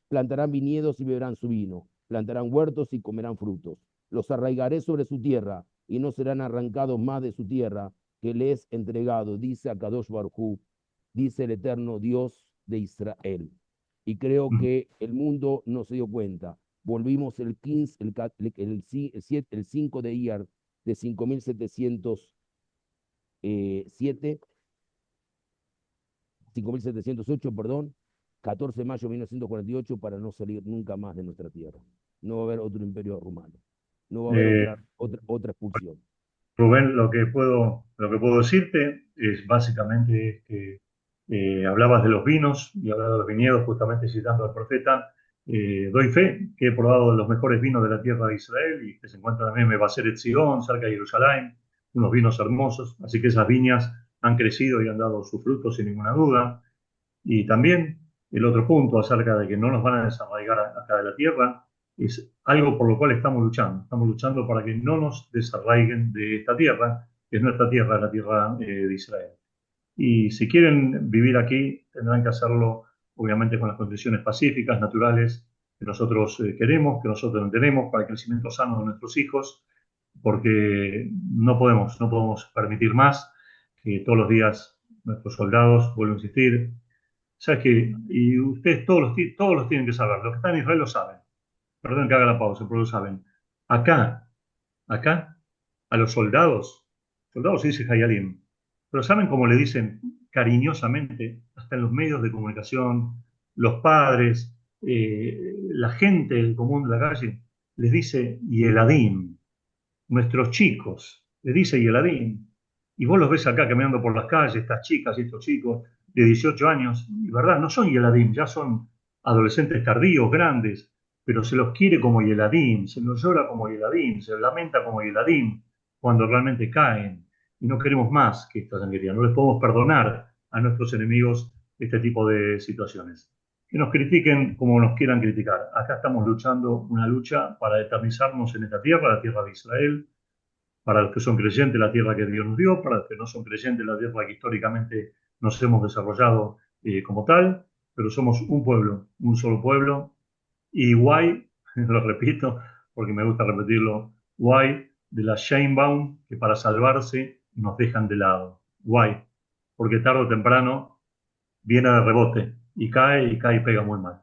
plantarán viñedos y beberán su vino, plantarán huertos y comerán frutos. Los arraigaré sobre su tierra, y no serán arrancados más de su tierra, que le es entregado, dice Akadosh Barjú, dice el eterno Dios de Israel. Y creo que el mundo no se dio cuenta. Volvimos el 15, el 5 de Iyar de 5707, 5708, perdón, 14 de mayo de 1948, para no salir nunca más de nuestra tierra. No va a haber otro imperio rumano. No va a haber Eh, otra expulsión. Rubén, lo que puedo decirte es básicamente que hablabas de los vinos y hablabas de los viñedos, justamente citando al profeta. Doy fe que he probado los mejores vinos de la tierra de Israel y que se encuentran también en Mebaser Sion, cerca de Jerusalén, unos vinos hermosos. Así que esas viñas han crecido y han dado sus frutos sin ninguna duda. Y también el otro punto acerca de que no nos van a desarraigar acá de la tierra es algo por lo cual estamos luchando. Estamos luchando para que no nos desarraiguen de esta tierra, que es nuestra tierra, la tierra de Israel. Y si quieren vivir aquí, tendrán que hacerlo obviamente con las condiciones pacíficas, naturales, que nosotros queremos, que nosotros tenemos para el crecimiento sano de nuestros hijos, porque no podemos permitir más que todos los días nuestros soldados, vuelvo a insistir, sabes que, y ustedes todos los tienen que saber, los que están en Israel lo saben, perdón que haga la pausa, pero lo saben. Acá, acá, a los soldados se dice Hayalim, pero ¿saben cómo le dicen cariñosamente, hasta en los medios de comunicación, los padres, la gente del común de la calle, les dice Yeladim, nuestros chicos, les dice Yeladim, y vos los ves acá caminando por las calles, estas chicas y estos chicos de 18 años, y verdad, no son Yeladim, ya son adolescentes tardíos, grandes, pero se los quiere como Yeladim, se los llora como Yeladim, se los lamenta como Yeladim, cuando realmente caen. Y no queremos más que esta sangría, no les podemos perdonar a nuestros enemigos este tipo de situaciones. Que nos critiquen como nos quieran criticar. Acá estamos luchando una lucha para eternizarnos en esta tierra, la tierra de Israel, para los que son creyentes, la tierra que Dios nos dio, para los que no son creyentes, la tierra que históricamente nos hemos desarrollado como tal, pero somos un pueblo, un solo pueblo, y guay, lo repito, porque me gusta repetirlo, guay de la Sheinbaum, que para salvarse nos dejan de lado. Guay, porque tarde o temprano viene de rebote y cae y pega muy mal.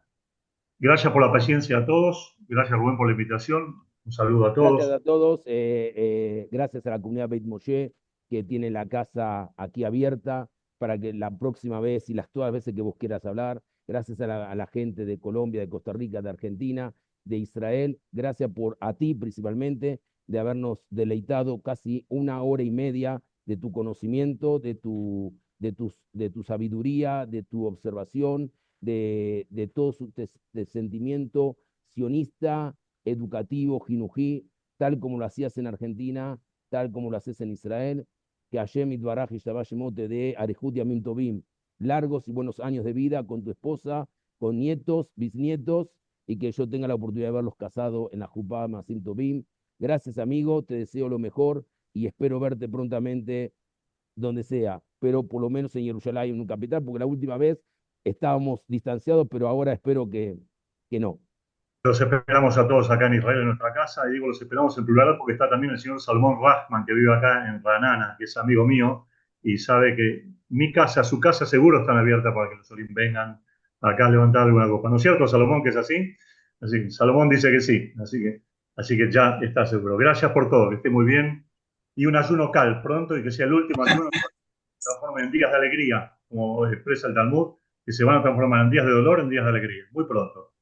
Gracias por la paciencia a todos, gracias Rubén por la invitación, un saludo a Gracias todos. a todos, gracias a la comunidad Beit Moshe que tiene la casa aquí abierta para que la próxima vez y todas las veces que vos quieras hablar, gracias a la gente de Colombia, de Costa Rica, de Argentina, de Israel, gracias a ti principalmente de habernos deleitado casi una hora y media de tu conocimiento, de tu sabiduría, de tu observación, de todo de sentimiento sionista, educativo, jinují, tal como lo hacías en Argentina, tal como lo haces en Israel, que Hashem Itbaraj y Shabbat Shemot te dé Arejut Yamim Tovim, largos y buenos años de vida con tu esposa, con nietos, bisnietos, y que yo tenga la oportunidad de verlos casados en la Jupá Masim Tovim. Gracias, amigo, te deseo lo mejor y espero verte prontamente donde sea, pero por lo menos en Jerusalén, en un capital, porque la última vez estábamos distanciados, pero ahora espero que no. Los esperamos a todos acá en Israel, en nuestra casa, y digo los esperamos en plural porque está también el señor Salmón Rahman, que vive acá en Ranana, que es amigo mío, y sabe que mi casa, su casa seguro están abiertas para que los Olim vengan acá a levantar alguna copa. ¿No es cierto, Salomón, que es así? Así que Salomón dice que sí, así que ya está seguro. Gracias por todo, que esté muy bien. Y un ayuno cal pronto y que sea el último ayuno que se transforme en días de alegría, como expresa el Talmud, que se van a transformar en días de dolor en días de alegría. Muy pronto.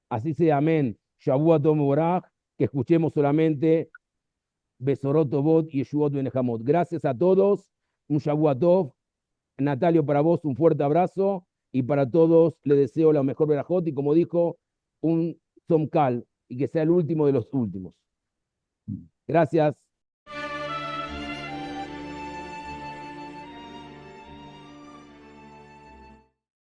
Así sea, amén. Shavua Tov Mevorach, que escuchemos solamente Besorot Tovot y Yeshuot Benejamot. Gracias a todos, un Shavua Tov. Natalio, para vos un fuerte abrazo y para todos le deseo la mejor verajot y como dijo, un Tzom Kal y que sea el último de los últimos. Gracias.